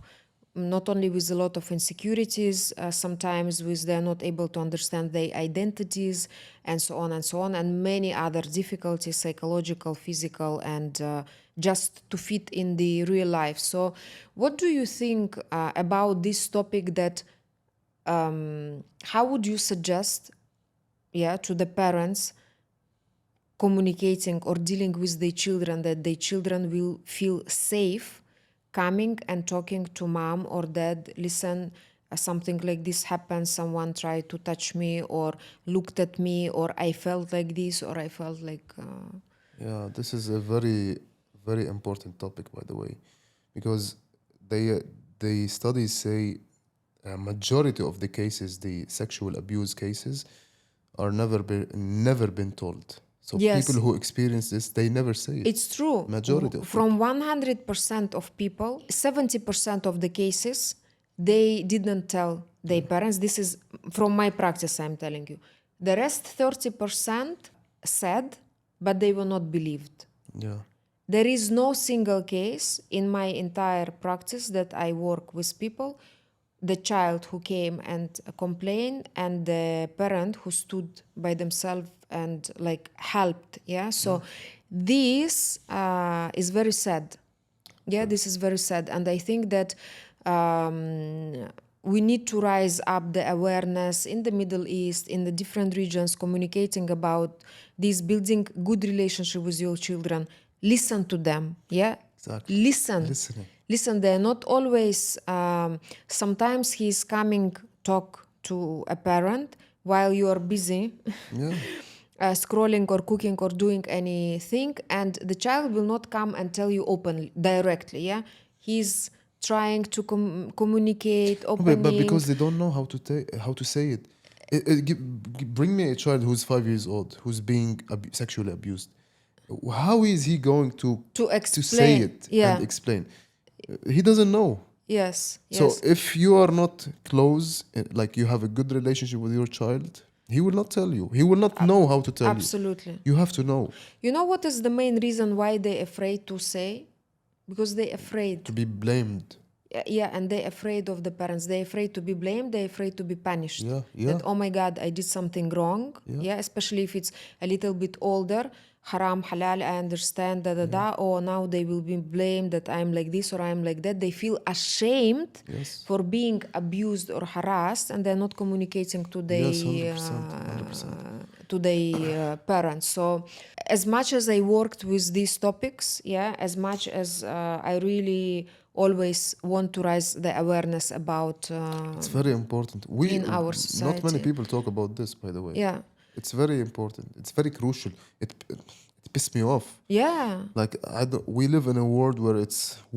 [SPEAKER 1] not only with a lot of insecurities, sometimes with they're not able to understand their identities, and so on and so on, and many other difficulties, psychological, physical, and just to fit in the real life. So what do you think about this topic, that how would you suggest, to the parents communicating or dealing with their children, that their children will feel safe coming and talking to mom or dad? Listen, something like this happened, someone tried to touch me or looked at me, or I felt like this, or I felt like
[SPEAKER 2] Yeah, this is a very, very important topic, by the way, because they the studies say a majority of the cases, the sexual abuse cases, are never been told. So people
[SPEAKER 1] yes,
[SPEAKER 2] who experience this, they never say it.
[SPEAKER 1] it's true.
[SPEAKER 2] Majority of
[SPEAKER 1] From
[SPEAKER 2] people.
[SPEAKER 1] 100% of people, 70% of the cases, they didn't tell their parents. This is from my practice, I'm telling you. The rest, 30%, said, but they were not believed.
[SPEAKER 2] Yeah.
[SPEAKER 1] There is no single case in my entire practice that I work with people, the child who came and complained, and the parent who stood by themselves and like helped. Yeah. So this is very sad. Yeah, this is very sad. And I think that we need to rise up the awareness in the Middle East, in the different regions, communicating about this, building good relationship with your children. Listen to them. Yeah.
[SPEAKER 2] Exactly.
[SPEAKER 1] Listen.
[SPEAKER 2] Listening.
[SPEAKER 1] Listen, they're not always, sometimes he's coming talk to a parent while you are busy
[SPEAKER 2] Yeah.
[SPEAKER 1] scrolling or cooking or doing anything, and the child will not come and tell you openly, directly. Yeah, he's trying to communicate,
[SPEAKER 2] But
[SPEAKER 1] opening.
[SPEAKER 2] because they don't know how to say it. Bring me a child who's 5 years old who's being sexually abused. How is he going
[SPEAKER 1] To
[SPEAKER 2] to say
[SPEAKER 1] explain.
[SPEAKER 2] it
[SPEAKER 1] Yeah.
[SPEAKER 2] and explain? He doesn't know.
[SPEAKER 1] Yes.
[SPEAKER 2] So
[SPEAKER 1] Yes.
[SPEAKER 2] if you are not close, like you have a good relationship with your child, he will not tell you. He will not know how to tell you.
[SPEAKER 1] Absolutely.
[SPEAKER 2] You have to know
[SPEAKER 1] You know what is the main reason why they're afraid to say? Because they're afraid.
[SPEAKER 2] to be blamed.
[SPEAKER 1] Yeah, and they're afraid of the parents. They're afraid to be blamed. They're afraid to be punished.
[SPEAKER 2] Yeah, yeah.
[SPEAKER 1] That, oh my God, I did something wrong. Yeah, especially if it's a little bit older. Haram, halal, I understand, da. Oh, now they will be blamed that I'm like this or I'm like that. They feel ashamed
[SPEAKER 2] Yes.
[SPEAKER 1] for being abused or harassed, and they're not communicating to their,
[SPEAKER 2] Yes, 100%. 100%.
[SPEAKER 1] to their parents. So as much as I worked with these topics, yeah, as much as I really always want to raise the awareness about
[SPEAKER 2] It's very important.
[SPEAKER 1] in our
[SPEAKER 2] Not
[SPEAKER 1] society.
[SPEAKER 2] many people talk about this, by the way.
[SPEAKER 1] Yeah.
[SPEAKER 2] It's very important. It's very crucial. It pissed me off.
[SPEAKER 1] Yeah.
[SPEAKER 2] Like we live in a world where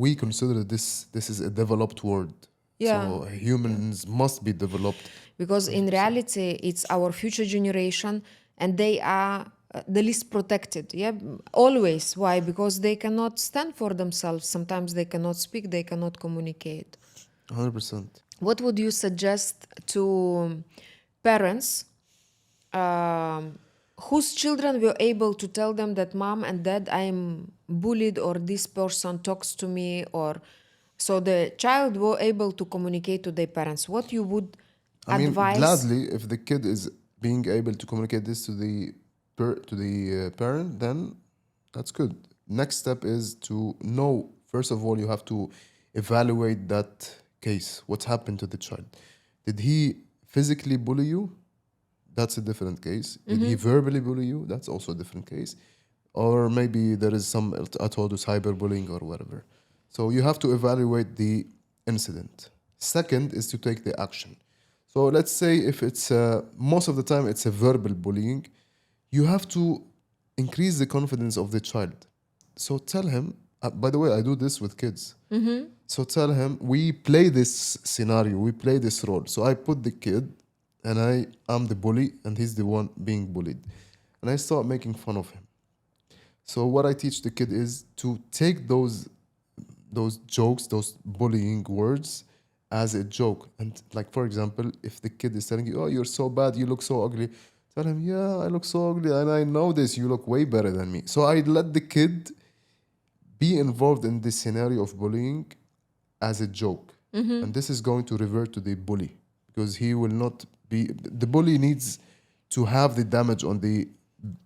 [SPEAKER 2] we consider this is a developed world.
[SPEAKER 1] Yeah.
[SPEAKER 2] So humans must be developed.
[SPEAKER 1] Because in reality, it's our future generation, and they are the least protected. Yeah, always. Why? Because they cannot stand for themselves. Sometimes they cannot speak, they cannot communicate.
[SPEAKER 2] 100%.
[SPEAKER 1] What would you suggest to parents whose children were able to tell them that mom and dad, I'm bullied, or this person talks to me, or so the child were able to communicate to their parents? What you would
[SPEAKER 2] I mean,
[SPEAKER 1] advise?
[SPEAKER 2] gladly, if the kid is being able to communicate this to the parent, then that's good. Next step is to know. First of all, you have to evaluate that case. What's happened to the child? Did he physically bully you? That's a different case. Did he verbally bully you? That's also a different case. Or maybe there is some, I told you, cyberbullying or whatever. So you have to evaluate the incident. Second is to take the action. So let's say if it's most of the time it's a verbal bullying, you have to increase the confidence of the child. So tell him, by the way, I do this with kids. So tell him, we play this scenario, we play this role. So I put the kid and I'm the bully and he's the one being bullied. And I start making fun of him. So what I teach the kid is to take those jokes, those bullying words as a joke. And like, for example, if the kid is telling you, oh, you're so bad, you look so ugly, tell him, yeah, I look so ugly and I know this, you look way better than me. So I let the kid be involved in this scenario of bullying as a joke. And this is going to revert to the bully because he will not be, the bully needs to have the damage on the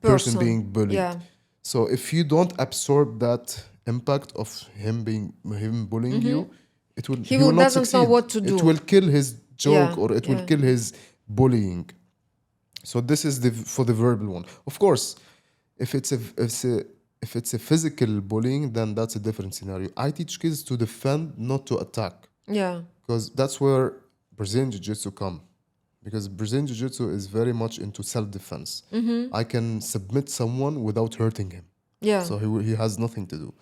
[SPEAKER 2] person being bullied.
[SPEAKER 1] Yeah.
[SPEAKER 2] So if you don't absorb that impact of him bullying you, he will not
[SPEAKER 1] doesn't know
[SPEAKER 2] succeed.
[SPEAKER 1] what to do.
[SPEAKER 2] It will kill his joke
[SPEAKER 1] Yeah,
[SPEAKER 2] or it will
[SPEAKER 1] yeah.
[SPEAKER 2] kill his bullying. So this is for the verbal one. Of course, if it's a physical bullying, then that's a different scenario. I teach kids to defend, not to attack,
[SPEAKER 1] Yeah.
[SPEAKER 2] because that's where Brazilian Jiu-Jitsu come. Because Brazilian Jiu-Jitsu is very much into self-defense. I can submit someone without hurting him.
[SPEAKER 1] Yeah.
[SPEAKER 2] So he has nothing to do.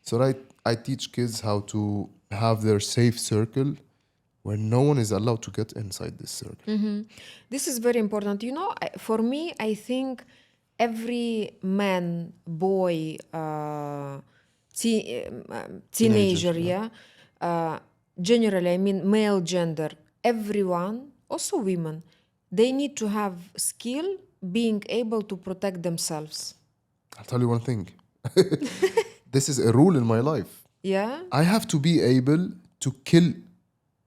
[SPEAKER 2] So I teach kids how to have their safe circle where no one is allowed to get inside this circle.
[SPEAKER 1] This is very important. You know, for me, I think every man, boy, teenager,
[SPEAKER 2] yeah.
[SPEAKER 1] generally, I mean, male gender, everyone, also women, they need to have skill being able to protect themselves.
[SPEAKER 2] I'll tell you one thing. This is a rule in my life.
[SPEAKER 1] Yeah?
[SPEAKER 2] I have to be able to kill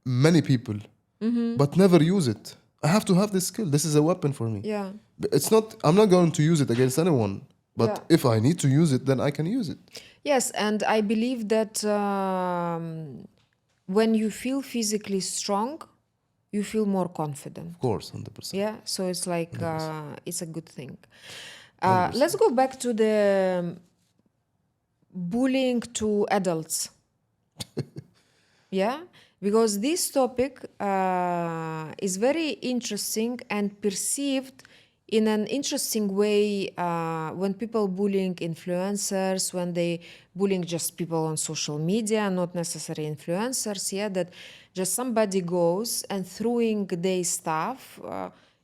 [SPEAKER 2] many people, but never use it. I have to have this skill. This is a weapon for me.
[SPEAKER 1] Yeah.
[SPEAKER 2] It's not, I'm not going to use it against anyone, but
[SPEAKER 1] Yeah.
[SPEAKER 2] if I need to use it, then I can use it.
[SPEAKER 1] Yes, and I believe that when you feel physically strong, you feel more confident.
[SPEAKER 2] Of course, 100%.
[SPEAKER 1] Yeah, so it's like it's a good thing. Let's go back to the bullying to adults. Yeah, because this topic is very interesting and perceived in an interesting way when people bullying influencers, when they bullying just people on social media, not necessarily influencers. Yeah, that just somebody goes and throwing their stuff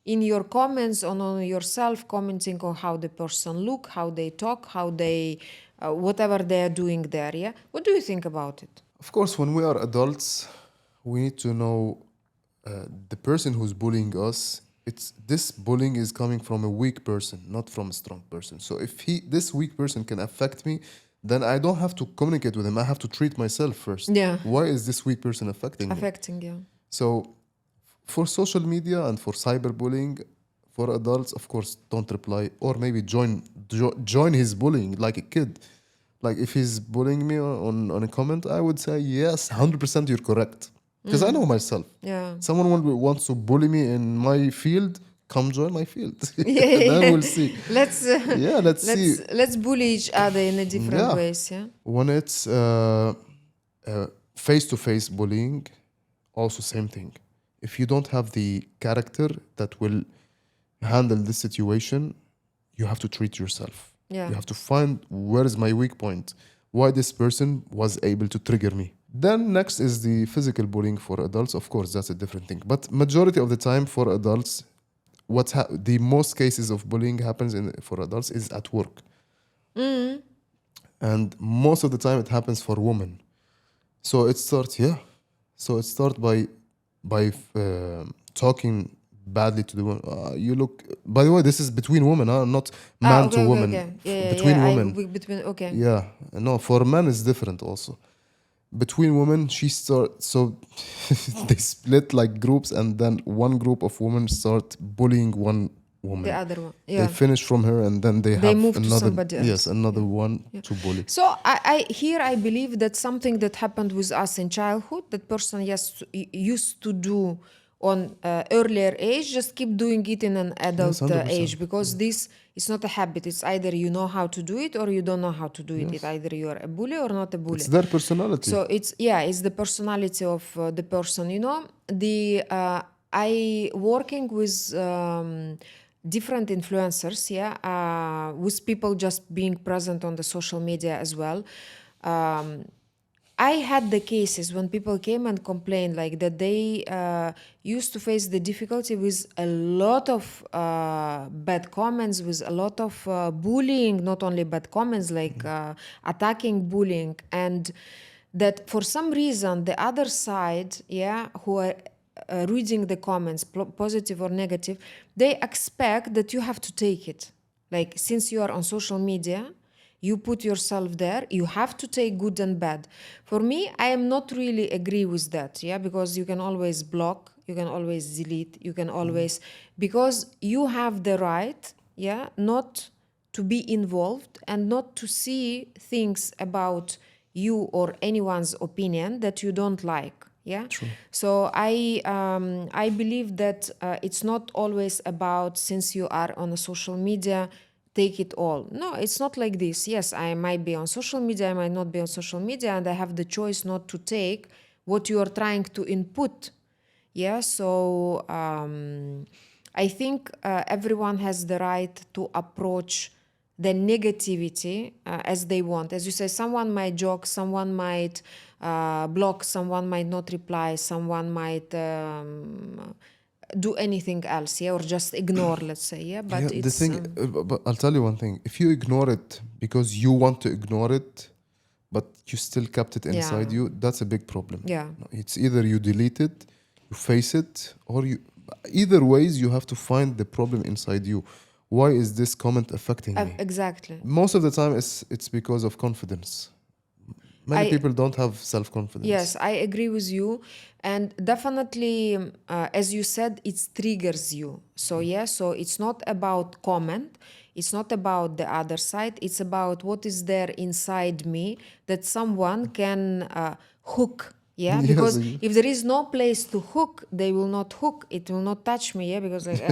[SPEAKER 1] in your comments on yourself, commenting on how the person look, how they talk, how they whatever they are doing there. Yeah, what do you think about it?
[SPEAKER 2] Of course, when we are adults, we need to know the person who's bullying us. This bullying is coming from a weak person, not from a strong person. So if this weak person can affect me, then I don't have to communicate with him. I have to treat myself first.
[SPEAKER 1] Yeah.
[SPEAKER 2] Why is this weak person affecting me?
[SPEAKER 1] Yeah.
[SPEAKER 2] So for social media and for cyberbullying, for adults, of course, don't reply or maybe join his bullying like a kid. Like if he's bullying me on a comment, I would say, yes, 100% you're correct. Because I know myself.
[SPEAKER 1] Yeah.
[SPEAKER 2] Someone wants to bully me in my field, come join my field.
[SPEAKER 1] Yeah.
[SPEAKER 2] Then we'll see.
[SPEAKER 1] Let's
[SPEAKER 2] see.
[SPEAKER 1] Let's bully each other in a different ways. Yeah.
[SPEAKER 2] When it's face-to-face bullying, also same thing. If you don't have the character that will handle this situation, you have to treat yourself.
[SPEAKER 1] Yeah.
[SPEAKER 2] You have to find where is my weak point, why this person was able to trigger me. Then next is the physical bullying for adults. Of course, that's a different thing. But majority of the time for adults, the most cases of bullying happens for adults is at work, and most of the time it happens for women. So it starts, yeah. So it starts by talking badly to the woman. You look. By the way, this is between women, not man to
[SPEAKER 1] Okay, okay,
[SPEAKER 2] woman.
[SPEAKER 1] okay. Yeah, yeah,
[SPEAKER 2] Between
[SPEAKER 1] yeah.
[SPEAKER 2] women.
[SPEAKER 1] Between, okay.
[SPEAKER 2] Yeah, no. For men, it's different also. Between women, she start. So they split like groups, and then one group of women start bullying one
[SPEAKER 1] The
[SPEAKER 2] woman.
[SPEAKER 1] other one.
[SPEAKER 2] They
[SPEAKER 1] Yeah.
[SPEAKER 2] finish from her, and then they
[SPEAKER 1] They
[SPEAKER 2] have
[SPEAKER 1] move to
[SPEAKER 2] another.
[SPEAKER 1] somebody
[SPEAKER 2] Yes,
[SPEAKER 1] else.
[SPEAKER 2] another
[SPEAKER 1] Yeah.
[SPEAKER 2] one to bully.
[SPEAKER 1] So I believe that something that happened with us in childhood, that person used to do on earlier age, just keep doing it in an
[SPEAKER 2] Yes,
[SPEAKER 1] adult
[SPEAKER 2] 100%.
[SPEAKER 1] age, because this is not a habit. It's either you know how to do it or you don't know how to do it. It's
[SPEAKER 2] Yes,
[SPEAKER 1] either you're a bully or not a
[SPEAKER 2] it's
[SPEAKER 1] bully.
[SPEAKER 2] their personality.
[SPEAKER 1] So it's the personality of the person. The I working with different influencers, with people just being present on the social media as well. Um, I had the cases when people came and complained like that they used to face the difficulty with a lot of bad comments, with a lot of bullying, not only bad comments, like attacking bullying, and that for some reason the other side, who are reading the comments, positive or negative, they expect that you have to take it. Like, since you are on social media, you put yourself there, you have to take good and bad. For me, I am not really agree with that, because you can always block, you can always delete, you can always, because you have the right, not to be involved and not to see things about you or anyone's opinion that you don't like.
[SPEAKER 2] True.
[SPEAKER 1] So I believe that it's not always about, since you are on a social media, take it all. No, it's not like this. Yes, I might be on social media, I might not be on social media, and I have the choice not to take what you are trying to input. So I think everyone has the right to approach the negativity as they want. As you say, someone might joke, someone might block, someone might not reply, someone might do anything else, or just ignore, let's say,
[SPEAKER 2] Yeah,
[SPEAKER 1] but
[SPEAKER 2] the
[SPEAKER 1] it's
[SPEAKER 2] thing, but I'll tell you one thing. If you ignore it because you want to ignore it, but you still kept it inside
[SPEAKER 1] yeah,
[SPEAKER 2] you, that's a big problem.
[SPEAKER 1] yeah,
[SPEAKER 2] No, it's either you delete it, you face it, or you. Either ways, you have to find the problem inside you. Why is this comment affecting me?
[SPEAKER 1] exactly.
[SPEAKER 2] Most of the time, it's because of confidence. Many
[SPEAKER 1] I
[SPEAKER 2] people don't have self-confidence.
[SPEAKER 1] Yes, I agree with you. And definitely, as you said, it triggers you. So, so it's not about comment, it's not about the other side, it's about what is there inside me that someone can hook.
[SPEAKER 2] Yes,
[SPEAKER 1] Because if there is no place to hook, they will not hook, it will not touch me. Because, like,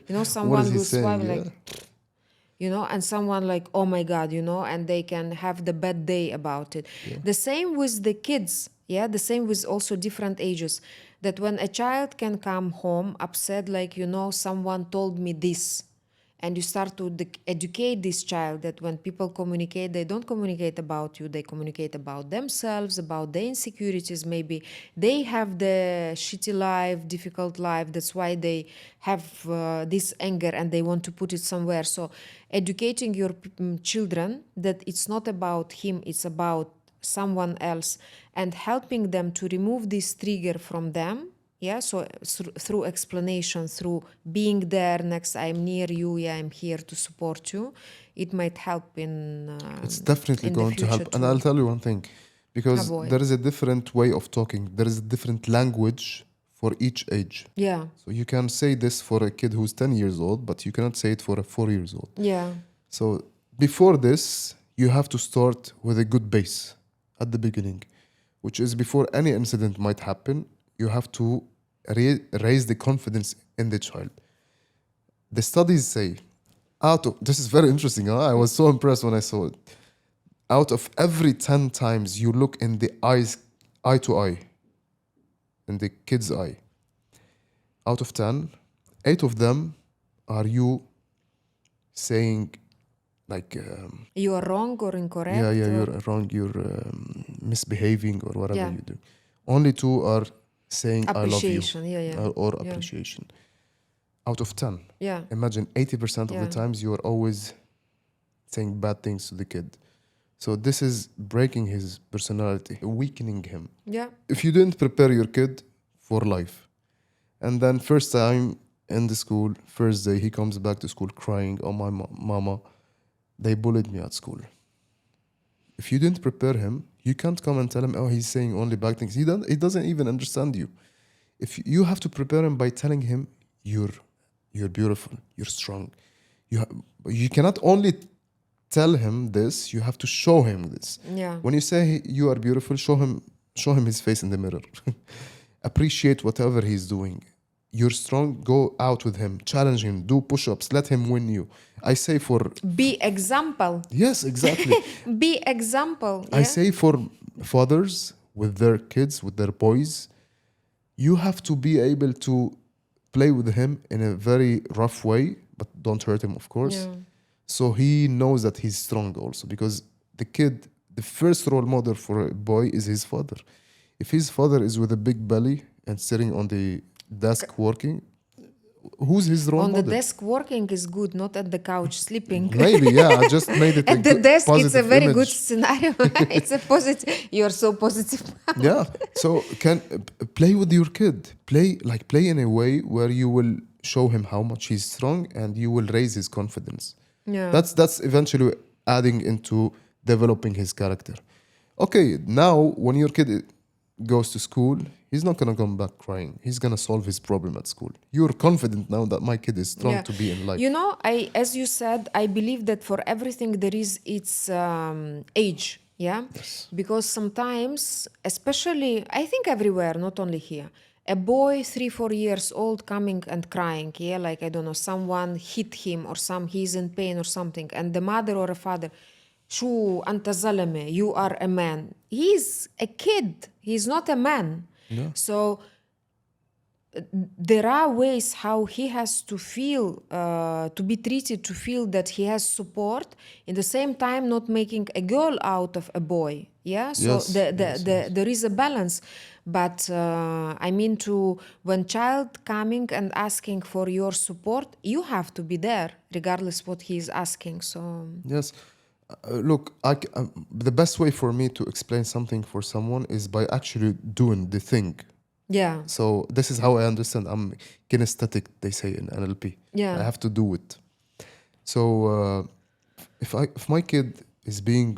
[SPEAKER 2] what is
[SPEAKER 1] someone
[SPEAKER 2] he
[SPEAKER 1] will
[SPEAKER 2] saying?
[SPEAKER 1] swipe
[SPEAKER 2] Yeah,
[SPEAKER 1] like, and someone like, oh my God, and they can have the bad day about it.
[SPEAKER 2] yeah.
[SPEAKER 1] The same with the kids, the same with also different ages, that when a child can come home upset, like, someone told me this, and you start to educate this child that when people communicate, they don't communicate about you, they communicate about themselves, about their insecurities. Maybe they have the shitty life, difficult life, that's why they have this anger and they want to put it somewhere. So educating your children that it's not about him, it's about someone else, and helping them to remove this trigger from them. So through explanation, through being there next, I'm near you, I'm here to support you, it might help
[SPEAKER 2] It's definitely
[SPEAKER 1] in the
[SPEAKER 2] going to
[SPEAKER 1] future
[SPEAKER 2] help. And I'll
[SPEAKER 1] to
[SPEAKER 2] tell you one thing, because
[SPEAKER 1] avoid.
[SPEAKER 2] there is a different way of talking. There is a different language for each age.
[SPEAKER 1] Yeah,
[SPEAKER 2] So you can say this for a kid who's 10 years old, but you cannot say it for a 4 years old.
[SPEAKER 1] yeah,
[SPEAKER 2] So before this, you have to start with a good base at the beginning, which is before any incident might happen, you have to raise the confidence in the child. The studies say, this is very interesting. I was so impressed when I saw it. Out of every 10 times you look in the eyes, eye to eye, in the kid's eye, out of 10, 8 of them are you saying like
[SPEAKER 1] You are wrong or incorrect.
[SPEAKER 2] yeah,
[SPEAKER 1] Or,
[SPEAKER 2] you're wrong, you're misbehaving or whatever
[SPEAKER 1] yeah,
[SPEAKER 2] you do. Only two are saying I love you
[SPEAKER 1] appreciation. Yeah, yeah,
[SPEAKER 2] or
[SPEAKER 1] yeah,
[SPEAKER 2] appreciation out of 10.
[SPEAKER 1] yeah,
[SPEAKER 2] Imagine 80% of the
[SPEAKER 1] yeah,
[SPEAKER 2] times you are always saying bad things to the kid. So this is breaking his personality, weakening him.
[SPEAKER 1] yeah,
[SPEAKER 2] If you didn't prepare your kid for life, and then first time in the school, first day he comes back to school crying, oh my mama, they bullied me at school. If you didn't prepare him, you can't come and tell him, oh, he's saying only bad things. He doesn't even understand you. If you have to prepare him by telling him, you're beautiful, you're strong. You cannot only tell him this, you have to show him this.
[SPEAKER 1] yeah.
[SPEAKER 2] When you say you are beautiful, show him his face in the mirror. Appreciate whatever he's doing. You're strong, go out with him, challenge him, do push-ups, let him win you. I say for
[SPEAKER 1] Be example.
[SPEAKER 2] yes, exactly.
[SPEAKER 1] Be example.
[SPEAKER 2] I
[SPEAKER 1] Yeah,
[SPEAKER 2] say for fathers with their kids, with their boys, you have to be able to play with him in a very rough way, but don't hurt him, of course.
[SPEAKER 1] yeah.
[SPEAKER 2] So he knows that he's strong also, because the kid, the first role model for a boy is his father. If his father is with a big belly and sitting on the desk working, who's his role
[SPEAKER 1] On the
[SPEAKER 2] model?
[SPEAKER 1] desk working is good, not at the couch sleeping.
[SPEAKER 2] Maybe, yeah. I just made it a
[SPEAKER 1] At the
[SPEAKER 2] good,
[SPEAKER 1] desk, it's a
[SPEAKER 2] positive
[SPEAKER 1] very good
[SPEAKER 2] image.
[SPEAKER 1] scenario. It's a positive. You're so positive.
[SPEAKER 2] Yeah. So play with your kid. Play in a way where you will show him how much he's strong and you will raise his confidence.
[SPEAKER 1] Yeah.
[SPEAKER 2] That's eventually adding into developing his character. Okay, now when your kid goes to school, he's not gonna come back crying. He's gonna solve his problem at school. You're confident now that my kid is strong
[SPEAKER 1] Yeah.
[SPEAKER 2] to be in life.
[SPEAKER 1] You know, as you said, I believe that for everything there is its age. Yeah.
[SPEAKER 2] Yes.
[SPEAKER 1] Because sometimes, especially, I think everywhere, not only here, a boy 3-4 years old coming and crying, yeah, like I don't know, someone hit him or he's in pain or something, and the mother or a father, شو أنت زلمة, you are a man. He's a kid. He's not a man.
[SPEAKER 2] Yeah.
[SPEAKER 1] So there are ways how he has to feel, to be treated, to feel that he has support, in the same time not making a girl out of a boy. Yeah, so
[SPEAKER 2] Yes,
[SPEAKER 1] there is a balance. But I mean, when child coming and asking for your support, you have to be there regardless what he is asking. So
[SPEAKER 2] Yes. Look, the best way for me to explain something for someone is by actually doing the thing.
[SPEAKER 1] yeah,
[SPEAKER 2] So this is how I understand. I'm kinesthetic, they say in NLP.
[SPEAKER 1] yeah,
[SPEAKER 2] I have to do it. So if my kid is being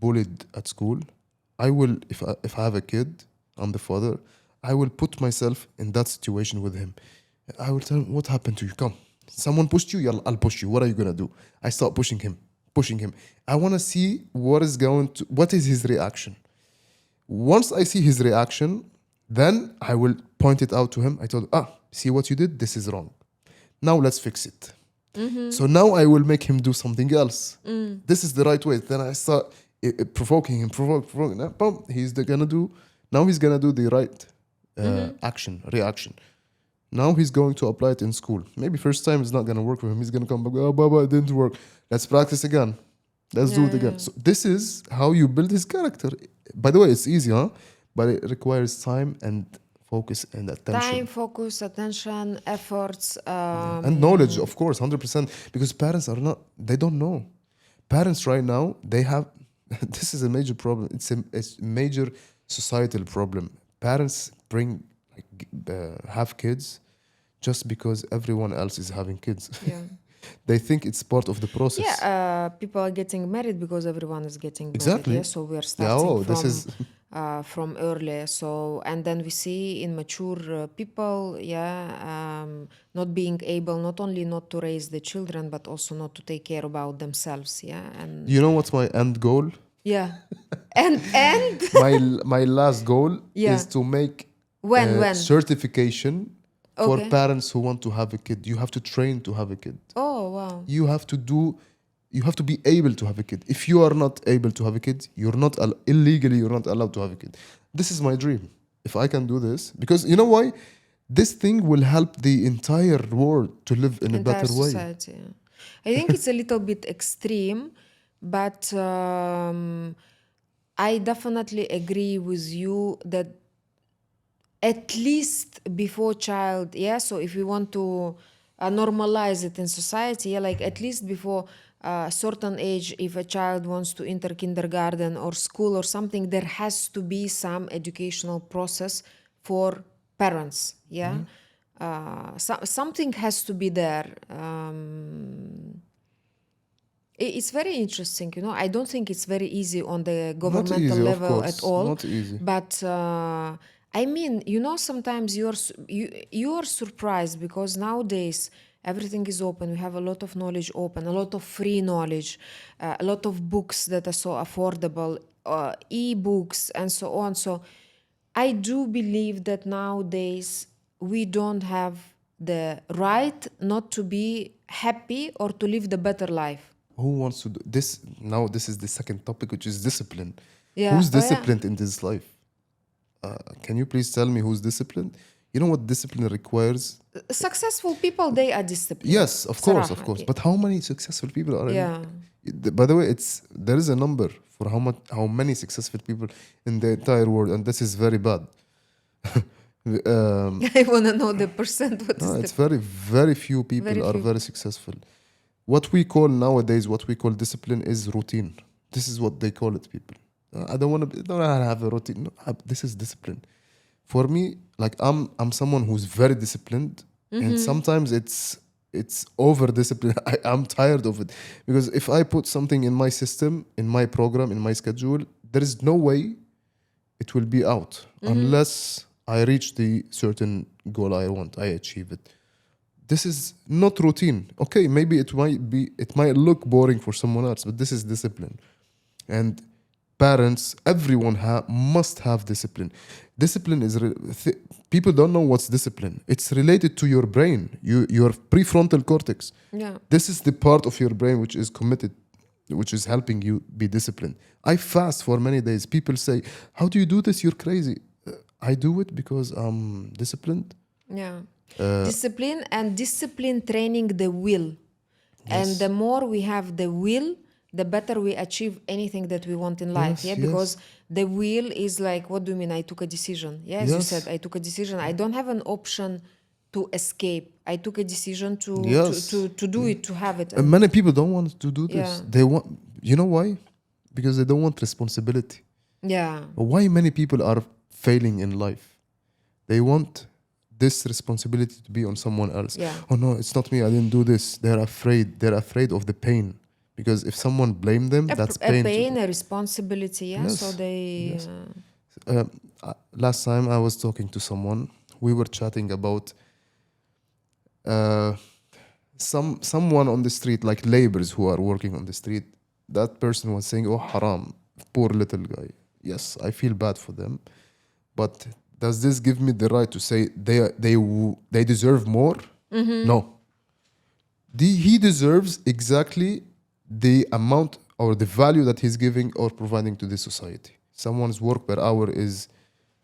[SPEAKER 2] bullied at school, I will if I have a kid, I'm the father, I will put myself in that situation with him. I will tell him, what happened to you? Come. Someone pushed you, I'll push you. What are you gonna do? I start pushing him. I wanna see what is his reaction. Once I see his reaction, then I will point it out to him. I told him, see what you did? This is wrong. Now let's fix it. So now I will make him do something else. This is the right way. Then I start provoking him, provoking. Boom, now he's gonna do the right reaction. Now he's going to apply it in school. Maybe first time it's not gonna work for him. He's gonna come back, oh Baba, it didn't work. Let's practice again. Let's do it again.
[SPEAKER 1] Yeah.
[SPEAKER 2] So this is how you build his character. By the way, it's easy, huh? But it requires time and focus and attention.
[SPEAKER 1] time, focus, attention, efforts,
[SPEAKER 2] And knowledge, of course, 100%. Because parents they don't know. Parents right now, they have, this is a major problem. It's a major societal problem. Parents have kids just because everyone else is having kids.
[SPEAKER 1] yeah.
[SPEAKER 2] They think it's part of the process.
[SPEAKER 1] Yeah, people are getting married because everyone is getting
[SPEAKER 2] Exactly.
[SPEAKER 1] married. Yeah, so we are starting
[SPEAKER 2] this is
[SPEAKER 1] from early. So, and then we see in mature people, not being able not only not to raise the children, but also not to take care about themselves. Yeah, and
[SPEAKER 2] you know what's my end goal?
[SPEAKER 1] yeah, and
[SPEAKER 2] my last goal
[SPEAKER 1] Yeah.
[SPEAKER 2] is to make
[SPEAKER 1] when
[SPEAKER 2] certification for
[SPEAKER 1] Okay.
[SPEAKER 2] parents who want to have a kid. You have to train to have a kid.
[SPEAKER 1] oh wow,
[SPEAKER 2] You have to be able to have a kid. If you are not able to have a kid, illegally you're not allowed to have a kid. This is my dream. If I can do this, because you know why? This thing will help the entire world to live in a
[SPEAKER 1] entire
[SPEAKER 2] better way.
[SPEAKER 1] society. Yeah. I think it's a little bit extreme, but I definitely agree with you that at least before child, yeah, so if we want to normalize it in society, yeah, like at least before a certain age, if a child wants to enter kindergarten or school or something, there has to be some educational process for parents, yeah. Something has to be there. It's very interesting, you know. I don't think it's very easy on the
[SPEAKER 2] Not
[SPEAKER 1] governmental
[SPEAKER 2] easy, of
[SPEAKER 1] level at
[SPEAKER 2] course.
[SPEAKER 1] all.
[SPEAKER 2] Not easy.
[SPEAKER 1] But I mean, you know, sometimes you are surprised because nowadays everything is open. We have a lot of knowledge open, a lot of free knowledge, a lot of books that are so affordable, e-books and so on. So I do believe that nowadays we don't have the right not to be happy or to live the better life.
[SPEAKER 2] Who wants to do this? Now, this is the second topic, which is discipline.
[SPEAKER 1] Yeah.
[SPEAKER 2] Who's
[SPEAKER 1] Oh, yeah.
[SPEAKER 2] disciplined in this life? Can you please tell me who's disciplined? You know what discipline requires?
[SPEAKER 1] Successful people, they are disciplined.
[SPEAKER 2] Yes, of course, of
[SPEAKER 1] صراحة.
[SPEAKER 2] course. But how many successful people are
[SPEAKER 1] Yeah.
[SPEAKER 2] By the way, there is a number for how many successful people in the entire world, and this is very bad.
[SPEAKER 1] I want to know the percent. What
[SPEAKER 2] No,
[SPEAKER 1] is
[SPEAKER 2] it's
[SPEAKER 1] the
[SPEAKER 2] very few people
[SPEAKER 1] Very
[SPEAKER 2] are
[SPEAKER 1] few.
[SPEAKER 2] very successful. What we call nowadays, what we call discipline is routine. This is what they call it, people. I don't want to. Don't have a routine. No, this is discipline. For me, like I'm someone who's very disciplined, and sometimes it's over discipline. I'm tired of it because if I put something in my system, in my program, in my schedule, there is no way it will be out unless I reach the certain goal I want. I achieve it. This is not routine. Okay, maybe it might look boring for someone else, but this is discipline. And parents, everyone must have discipline. Discipline is people don't know what's discipline. It's related to your brain, your prefrontal cortex.
[SPEAKER 1] Yeah.
[SPEAKER 2] This is the part of your brain which is committed, which is helping you be disciplined. I fast for many days. People say, "How do you do this? You're crazy." I do it because I'm disciplined.
[SPEAKER 1] Yeah. Discipline and discipline training the will. And the more we have the will, the better we achieve anything that we want in life.
[SPEAKER 2] Yes,
[SPEAKER 1] Yeah,
[SPEAKER 2] yes.
[SPEAKER 1] because the will is like, what do you mean? I took a decision. Yeah, as you
[SPEAKER 2] Yes.
[SPEAKER 1] said, I took a decision. I don't have an option to escape. I took a decision to
[SPEAKER 2] Yes.
[SPEAKER 1] to do it, to have it.
[SPEAKER 2] And many people don't want to do this.
[SPEAKER 1] Yeah.
[SPEAKER 2] They want, you know why? Because they don't want responsibility.
[SPEAKER 1] Yeah.
[SPEAKER 2] Why many people are failing in life? They want this responsibility to be on someone else.
[SPEAKER 1] Yeah.
[SPEAKER 2] Oh no, it's not me. I didn't do this. They're afraid. They're afraid of the pain because if someone blame them, that's
[SPEAKER 1] A
[SPEAKER 2] pain.
[SPEAKER 1] pain, a responsibility. Yeah.
[SPEAKER 2] Yes.
[SPEAKER 1] So they.
[SPEAKER 2] Yes. Last time I was talking to someone. We were chatting about someone on the street, like laborers who are working on the street. That person was saying, "Oh, haram, poor little guy." Yes, I feel bad for them, but does this give me the right to say they deserve more? No. He deserves exactly the amount or the value that he's giving or providing to the society. Someone's work per hour is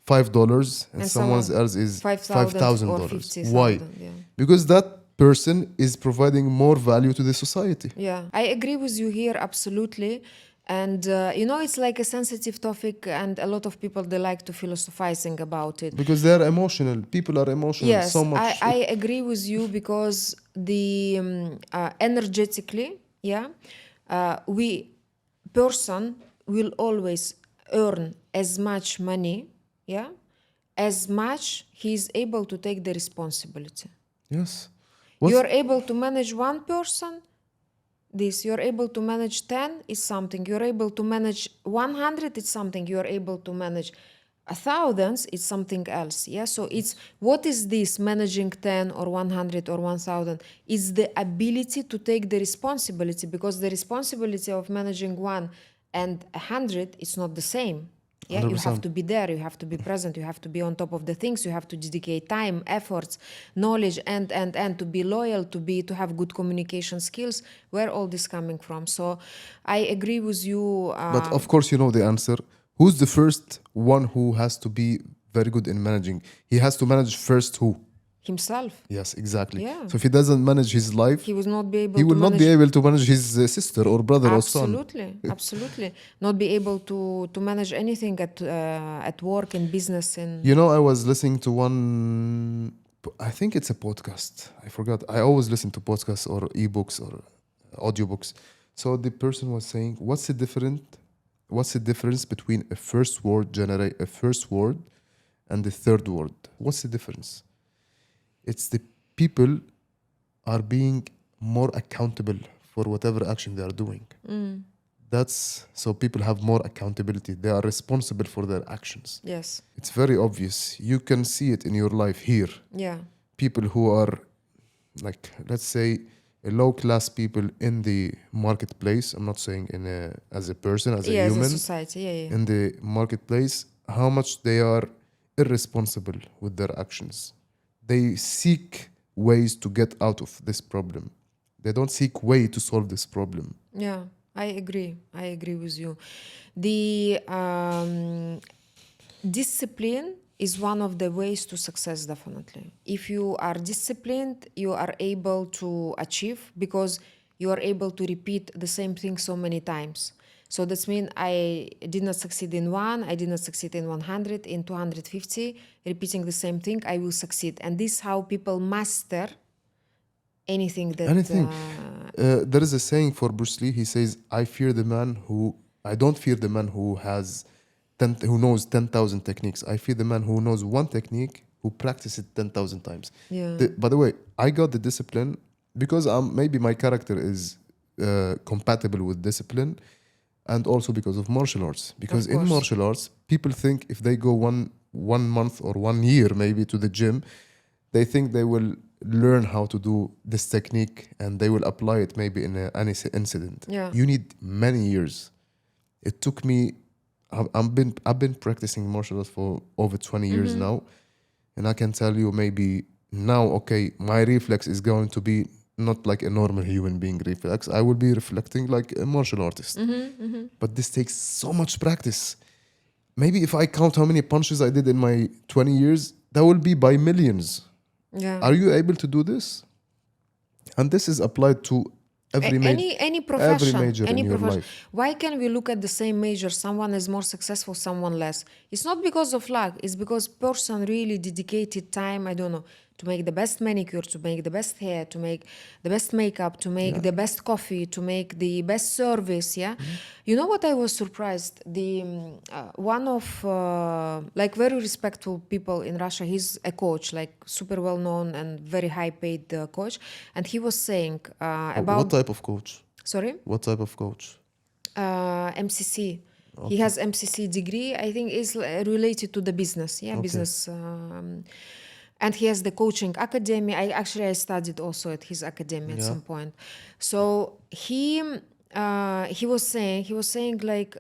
[SPEAKER 2] $5, and someone else is $5,000.
[SPEAKER 1] or 50,000.
[SPEAKER 2] Why?
[SPEAKER 1] Yeah.
[SPEAKER 2] Because that person is providing more value to the society.
[SPEAKER 1] Yeah, I agree with you here, absolutely. And you know, it's like a sensitive topic, and a lot of people, they like to philosophizing about it.
[SPEAKER 2] Because they're emotional. People are emotional
[SPEAKER 1] Yes,
[SPEAKER 2] so much.
[SPEAKER 1] I agree with you because the energetically, yeah, we person will always earn as much money, yeah, as much he's able to take the responsibility.
[SPEAKER 2] Yes.
[SPEAKER 1] You're able to manage one person, this. You're able to manage 10 is something. You're able to manage 100 is something. You're able to manage thousands is something else. Yeah. So it's what is this managing 10 or 100 or 1,000? It's the ability to take the responsibility, because the responsibility of managing 1 and 100 is not the same. Yeah, you have
[SPEAKER 2] 100%.
[SPEAKER 1] to be there, you have to be present, you have to be on top of the things, you have to dedicate time, efforts, knowledge, and to be loyal, to have good communication skills. Where all this coming from? So I agree with you.
[SPEAKER 2] But of course, you know the answer. Who's the first one who has to be very good in managing? He has to manage first who?
[SPEAKER 1] himself.
[SPEAKER 2] Yes, exactly.
[SPEAKER 1] Yeah.
[SPEAKER 2] So if he doesn't manage his life,
[SPEAKER 1] He will not be able
[SPEAKER 2] he
[SPEAKER 1] to
[SPEAKER 2] will not
[SPEAKER 1] manage.
[SPEAKER 2] be able to manage his sister or brother or son.
[SPEAKER 1] Absolutely. Not be able to manage anything at work, in business, in.
[SPEAKER 2] You know, I was listening to one, I think it's a podcast. I forgot. I always listen to podcasts or ebooks or audiobooks. So the person was saying, what's the difference between a first word and the third word? What's the difference? It's the people are being more accountable for whatever action they are doing. That's so people have more accountability. They are responsible for their actions.
[SPEAKER 1] Yes.
[SPEAKER 2] It's very obvious. You can see it in your life here.
[SPEAKER 1] Yeah.
[SPEAKER 2] People who are, like, let's say, a low-class people in the marketplace. I'm not saying as a person, as a
[SPEAKER 1] Yeah, as a
[SPEAKER 2] human.
[SPEAKER 1] society. Yeah.
[SPEAKER 2] In the marketplace, how much they are irresponsible with their actions. They seek ways to get out of this problem. They don't seek way to solve this problem.
[SPEAKER 1] Yeah, I agree with you. The discipline is one of the ways to success, definitely. If you are disciplined, you are able to achieve, because you are able to repeat the same thing so many times. So that means I did not succeed in one, I did not succeed in 100, in 250, repeating the same thing, I will succeed. And this is how people master anything that.
[SPEAKER 2] Anything. There is a saying for Bruce Lee. He says, I don't fear the man who who knows 10,000 techniques. I fear the man who knows one technique, who practices it 10,000 times.
[SPEAKER 1] Yeah.
[SPEAKER 2] By the way, I got the discipline because maybe my character is compatible with discipline, and also because of martial arts. Because in martial arts, people think if they go one month or 1 year maybe to the gym, they think they will learn how to do this technique and they will apply it maybe in any incident.
[SPEAKER 1] Yeah.
[SPEAKER 2] You need many years. It took me. I've been practicing martial arts for over 20 years now, and I can tell you maybe now, okay, my reflex is going to be not like a normal human being reflex. I will be reflecting like a martial artist. But this takes so much practice. Maybe if I count how many punches I did in my 20 years, that will be by millions.
[SPEAKER 1] Yeah.
[SPEAKER 2] Are you able to do this? And this is applied to every
[SPEAKER 1] profession,
[SPEAKER 2] major in your life.
[SPEAKER 1] Why can we look at the same major? Someone is more successful, someone less. It's not because of luck. It's because person really dedicated time. I don't know, to make the best manicure, to make the best hair, to make the best makeup, to make the best coffee, to make the best service. Yeah. You know what? I was surprised. The one of like very respectful people in Russia. He's a coach, like super well known and very high paid coach, and he was saying about.
[SPEAKER 2] What type of coach?
[SPEAKER 1] Sorry?
[SPEAKER 2] What type of coach?
[SPEAKER 1] MCC. He has MCC degree. I think is related to the business. Yeah, business. And he has the coaching academy. I studied also at his academy at some point. So he was saying like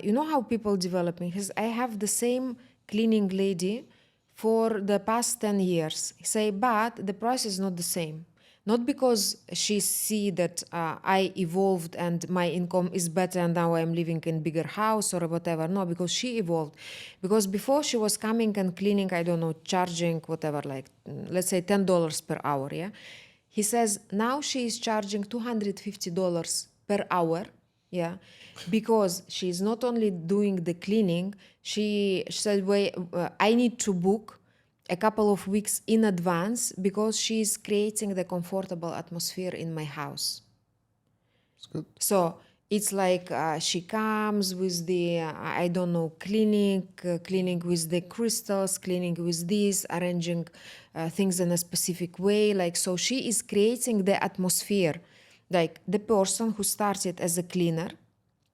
[SPEAKER 1] you know how people developing. I have the same cleaning lady for the past 10 years. He say, but the price is not the same. Not because she see that I evolved and my income is better and now I'm living in bigger house or whatever. No, because she evolved. Because before she was coming and cleaning, I don't know, charging whatever, like let's say $10 per hour. Yeah. He says now she is charging $250 per hour. Yeah, because she is not only doing the cleaning. She said, "Wait, I need to book a couple of weeks in advance because she's creating the comfortable atmosphere in my house."
[SPEAKER 2] It's good.
[SPEAKER 1] So it's like she comes with the, I don't know, cleaning with the crystals, cleaning with this, arranging things in a specific way. Like, so she is creating the atmosphere, like the person who started as a cleaner,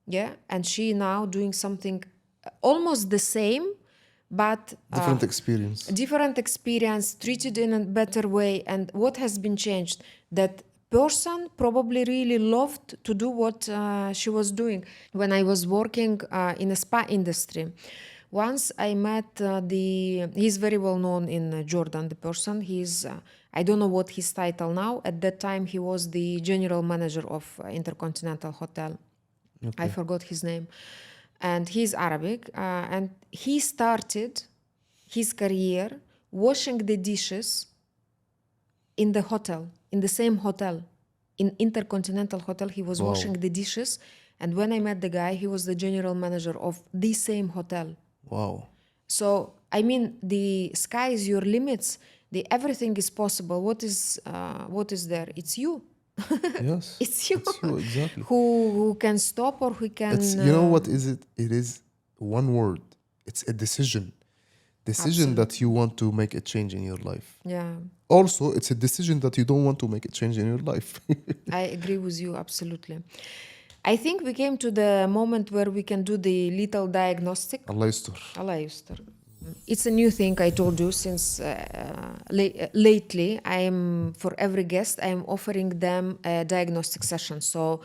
[SPEAKER 1] yeah, and she now doing something almost the same, but different experience, treated in a better way. And what has been changed, that person probably really loved to do what she was doing. When I was working in a spa industry, once I met he's very well known in Jordan, the person. He's I don't know what his title now. At that time he was the general manager of Intercontinental Hotel. I forgot his name. And he's Arabic, and he started his career washing the dishes in the hotel, in the same hotel, in Intercontinental Hotel. He was
[SPEAKER 2] Wow.
[SPEAKER 1] washing the dishes. And when I met the guy, he was the general manager of the same hotel.
[SPEAKER 2] Wow.
[SPEAKER 1] So, I mean, the sky is your limits. Everything is possible. What is there? It's you.
[SPEAKER 2] Yes.
[SPEAKER 1] It's you.
[SPEAKER 2] It's you, exactly.
[SPEAKER 1] who can stop or who can.
[SPEAKER 2] It's, you know what is it? It is one word. It's a decision. Decision that you want to make a change in your life.
[SPEAKER 1] Yeah,
[SPEAKER 2] Also, it's a decision that you don't want to make a change in your life.
[SPEAKER 1] I agree with you absolutely. I think we came to the moment where we can do the little diagnostic.
[SPEAKER 2] Allah yastur.
[SPEAKER 1] Allah yastar. It's a new thing I told you since lately. I am, for every guest, I am offering them a diagnostic session. So,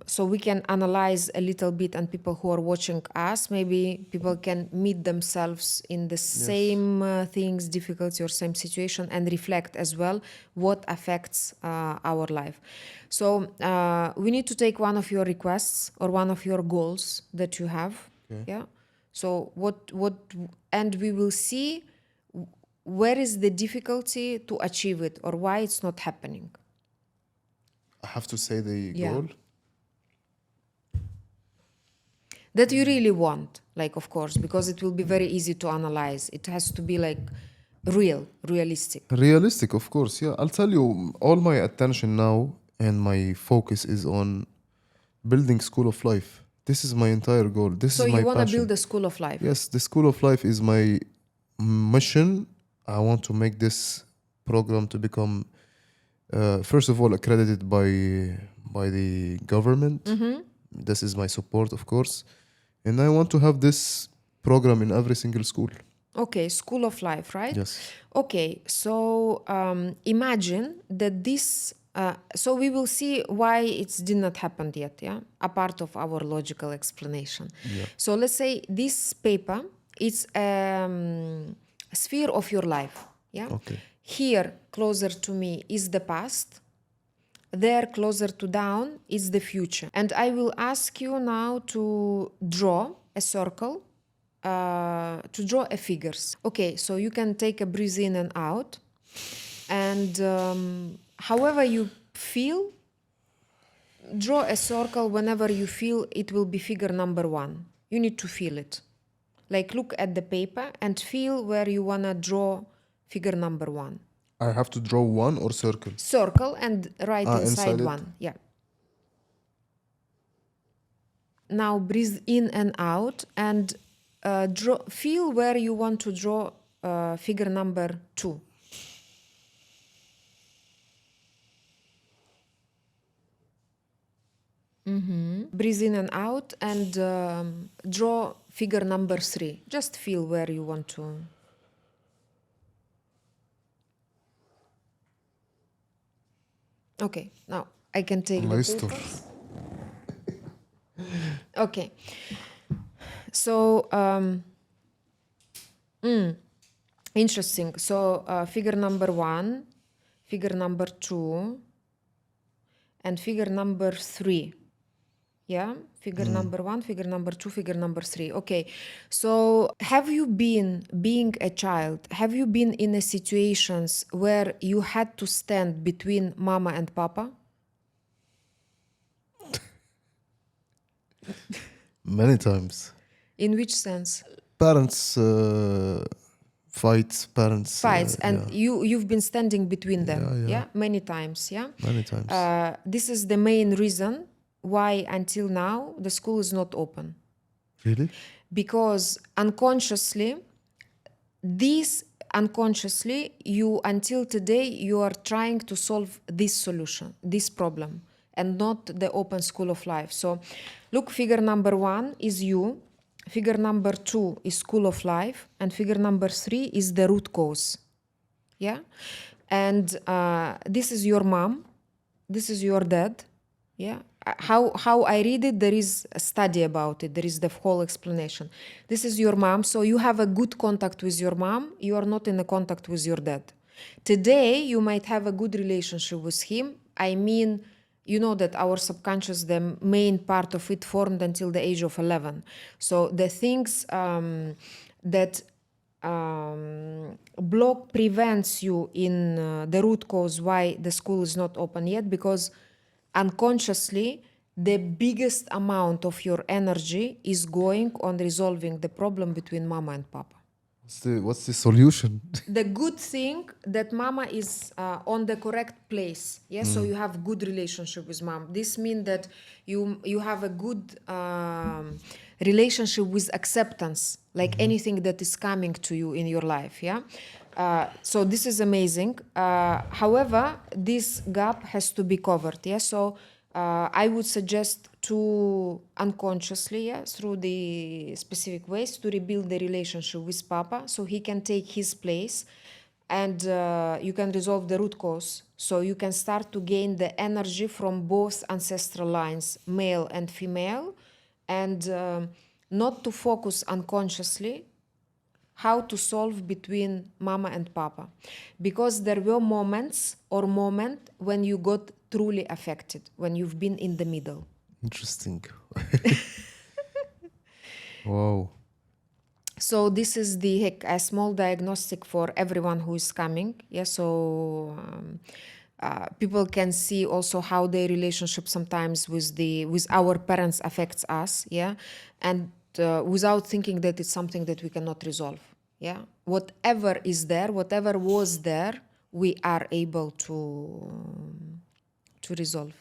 [SPEAKER 1] so we can analyze a little bit, and people who are watching us, maybe people can meet themselves in the same things, difficulty or same situation, and reflect as well what affects our life. So we need to take one of your requests or one of your goals that you have.
[SPEAKER 2] Okay.
[SPEAKER 1] Yeah. So and we will see where is the difficulty to achieve it or why it's not happening.
[SPEAKER 2] I have to say the
[SPEAKER 1] Yeah.
[SPEAKER 2] goal.
[SPEAKER 1] That you really want, like, of course, because it will be very easy to analyze. It has to be like realistic.
[SPEAKER 2] Realistic, of course. Yeah, I'll tell you, all my attention now and my focus is on building School of Life. This is my entire goal. This
[SPEAKER 1] So
[SPEAKER 2] is my
[SPEAKER 1] you want to
[SPEAKER 2] passion.
[SPEAKER 1] build a school of life.
[SPEAKER 2] Yes, the School of Life is my mission. I want to make this program to become, first of all, accredited by the government. This is my support, of course. And I want to have this program in every single school.
[SPEAKER 1] Okay, school of life, right?
[SPEAKER 2] Yes.
[SPEAKER 1] Okay, so imagine that this. So we will see why it did not happen yet. Yeah, a part of our logical explanation.
[SPEAKER 2] Yeah.
[SPEAKER 1] So let's say this paper is a sphere of your life. Yeah.
[SPEAKER 2] Okay.
[SPEAKER 1] Here, closer to me, is the past. There, closer to down, is the future. And I will ask you now to draw a circle, to draw a figures. Okay, so you can take a breath in and out. And however you feel, draw a circle whenever you feel it will be figure number 1. You need to feel it. Like, look at the paper and feel where you want to draw figure number 1.
[SPEAKER 2] I have to draw one or circle?
[SPEAKER 1] Circle and write inside
[SPEAKER 2] inside it?
[SPEAKER 1] 1. Yeah. Now breathe in and out and feel where you want to draw figure number 2. Breathe in and out and draw figure number 3. Just feel where you want to. Okay, now I can take
[SPEAKER 2] Allah
[SPEAKER 1] the
[SPEAKER 2] yastur.
[SPEAKER 1] papers. Okay. So, interesting. So, figure number 1, figure number 2, and figure number 3. Yeah, figure number 1, figure number 2, figure number 3. Okay, so have you been, being a child, have you been in a situations where you had to stand between mama and papa?
[SPEAKER 2] Many times.
[SPEAKER 1] In which sense?
[SPEAKER 2] Parents fights, parents...
[SPEAKER 1] Fights, and
[SPEAKER 2] yeah,
[SPEAKER 1] you've been standing between them,
[SPEAKER 2] Yeah, yeah.
[SPEAKER 1] Many times, yeah?
[SPEAKER 2] many times.
[SPEAKER 1] This is the main reason why until now the school is not open.
[SPEAKER 2] Really?
[SPEAKER 1] Because unconsciously, you until today you are trying to solve this solution, this problem, and not the open school of life. So look, figure number 1 is you, figure number 2 is school of life, and figure number 3 is the root cause. Yeah? And this is your mom, this is your dad. Yeah? How I read it, there is a study about it. There is the whole explanation. This is your mom, so you have a good contact with your mom. You are not in a contact with your dad. Today, you might have a good relationship with him. I mean, you know that our subconscious, the main part of it formed until the age of 11. So the things that block prevents you in the root cause why the school is not open yet, because unconsciously the biggest amount of your energy is going on resolving the problem between mama and papa.
[SPEAKER 2] What's the solution?
[SPEAKER 1] The good thing that mama is on the correct place, yes, so you have good relationship with mom. This means that you have a good relationship with acceptance, like anything that is coming to you in your life, yeah. So this is amazing. However, this gap has to be covered, yeah. So I would suggest to unconsciously, yeah, through the specific ways, to rebuild the relationship with papa so he can take his place, and you can resolve the root cause. So you can start to gain the energy from both ancestral lines, male and female, and not to focus unconsciously how to solve between mama and papa, because there were moments or moment when you got truly affected, when you've been in the middle.
[SPEAKER 2] Interesting. Wow.
[SPEAKER 1] So this is a small diagnostic for everyone who is coming, yeah. So people can see also how their relationship sometimes with our parents affects us, yeah, and without thinking that it's something that we cannot resolve, yeah. Whatever is there, whatever was there, we are able to resolve.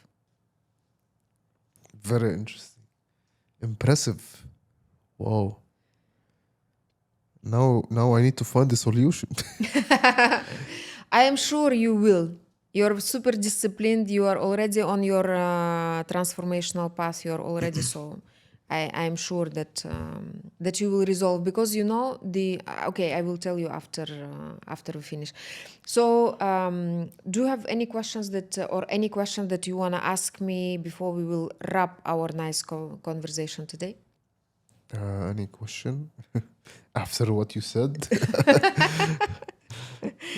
[SPEAKER 2] Very interesting. Impressive. Wow. Now I need to find the solution.
[SPEAKER 1] I am sure you will. You're super disciplined. You are already on your transformational path. You're already so. I am sure that that you will resolve, because you know the. Okay, I will tell you after we finish. So, do you have any questions that or any question that you wanna ask me before we will wrap our nice conversation today?
[SPEAKER 2] Any question? After what you said?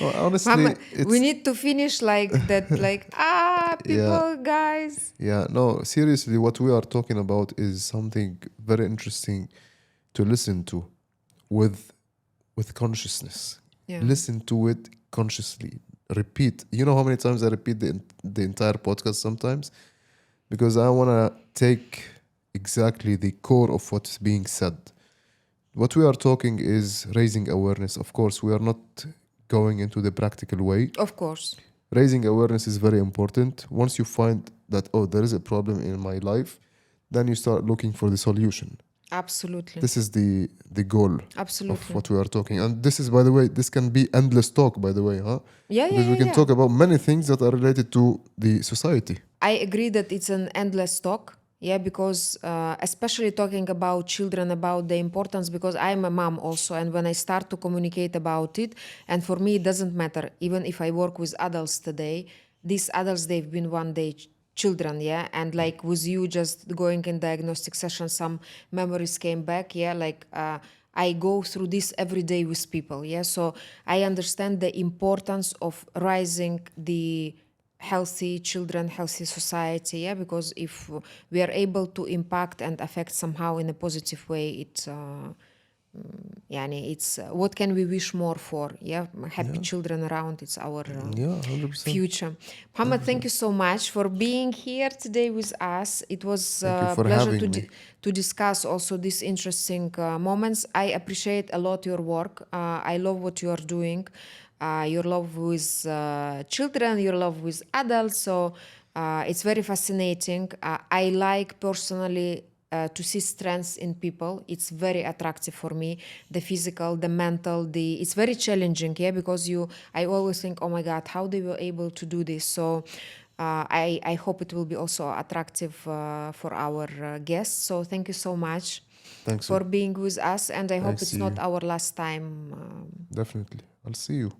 [SPEAKER 2] No, honestly,
[SPEAKER 1] Mama, we
[SPEAKER 2] it's
[SPEAKER 1] need to finish like that, like
[SPEAKER 2] yeah,
[SPEAKER 1] people, guys.
[SPEAKER 2] yeah. No, seriously, what we are talking about is something very interesting to listen to with consciousness.
[SPEAKER 1] Yeah.
[SPEAKER 2] Listen to it consciously. Repeat. You know how many times I repeat the entire podcast sometimes? Because I want to take exactly the core of what's being said. What we are talking is raising awareness. Of course, we are not going into the practical way.
[SPEAKER 1] Of course.
[SPEAKER 2] Raising awareness is very important. Once you find that, oh, there is a problem in my life, then you start looking for the solution.
[SPEAKER 1] Absolutely.
[SPEAKER 2] This is the goal of
[SPEAKER 1] Absolutely.
[SPEAKER 2] what we are talking. And this is, by the way, this can be endless talk, by the way, huh?
[SPEAKER 1] Yeah,
[SPEAKER 2] Because
[SPEAKER 1] yeah,
[SPEAKER 2] we can
[SPEAKER 1] yeah.
[SPEAKER 2] talk about many things that are related to the society.
[SPEAKER 1] I agree that it's an endless talk. Yeah, because especially talking about children, about the importance, because I'm a mom also, and when I start to communicate about it, and for me it doesn't matter, even if I work with adults today, these adults, they've been one day children, yeah, and like with you just going in diagnostic session, some memories came back, yeah, like I go through this every day with people, yeah, so I understand the importance of raising the healthy children, healthy society, yeah, because if we are able to impact and affect somehow in a positive way, it's what can we wish more for, yeah, happy children around, it's our
[SPEAKER 2] Yeah, 100%.
[SPEAKER 1] future. Muhammad, thank you so much for being here today with us. It was
[SPEAKER 2] Thank you
[SPEAKER 1] a
[SPEAKER 2] for
[SPEAKER 1] pleasure
[SPEAKER 2] having me.
[SPEAKER 1] to discuss also these interesting moments. I appreciate a lot your work. I love what you are doing. Your love with children, your love with adults. So it's very fascinating. I like personally to see strengths in people. It's very attractive for me. The physical, the mental, it's very challenging, yeah, because I always think, oh my God, how they were able to do this. So I hope it will be also attractive for our guests. So thank you so much
[SPEAKER 2] Thanks.
[SPEAKER 1] for being with us, and I hope
[SPEAKER 2] Thanks
[SPEAKER 1] it's
[SPEAKER 2] to
[SPEAKER 1] not
[SPEAKER 2] you.
[SPEAKER 1] our last time.
[SPEAKER 2] Definitely. I'll see you.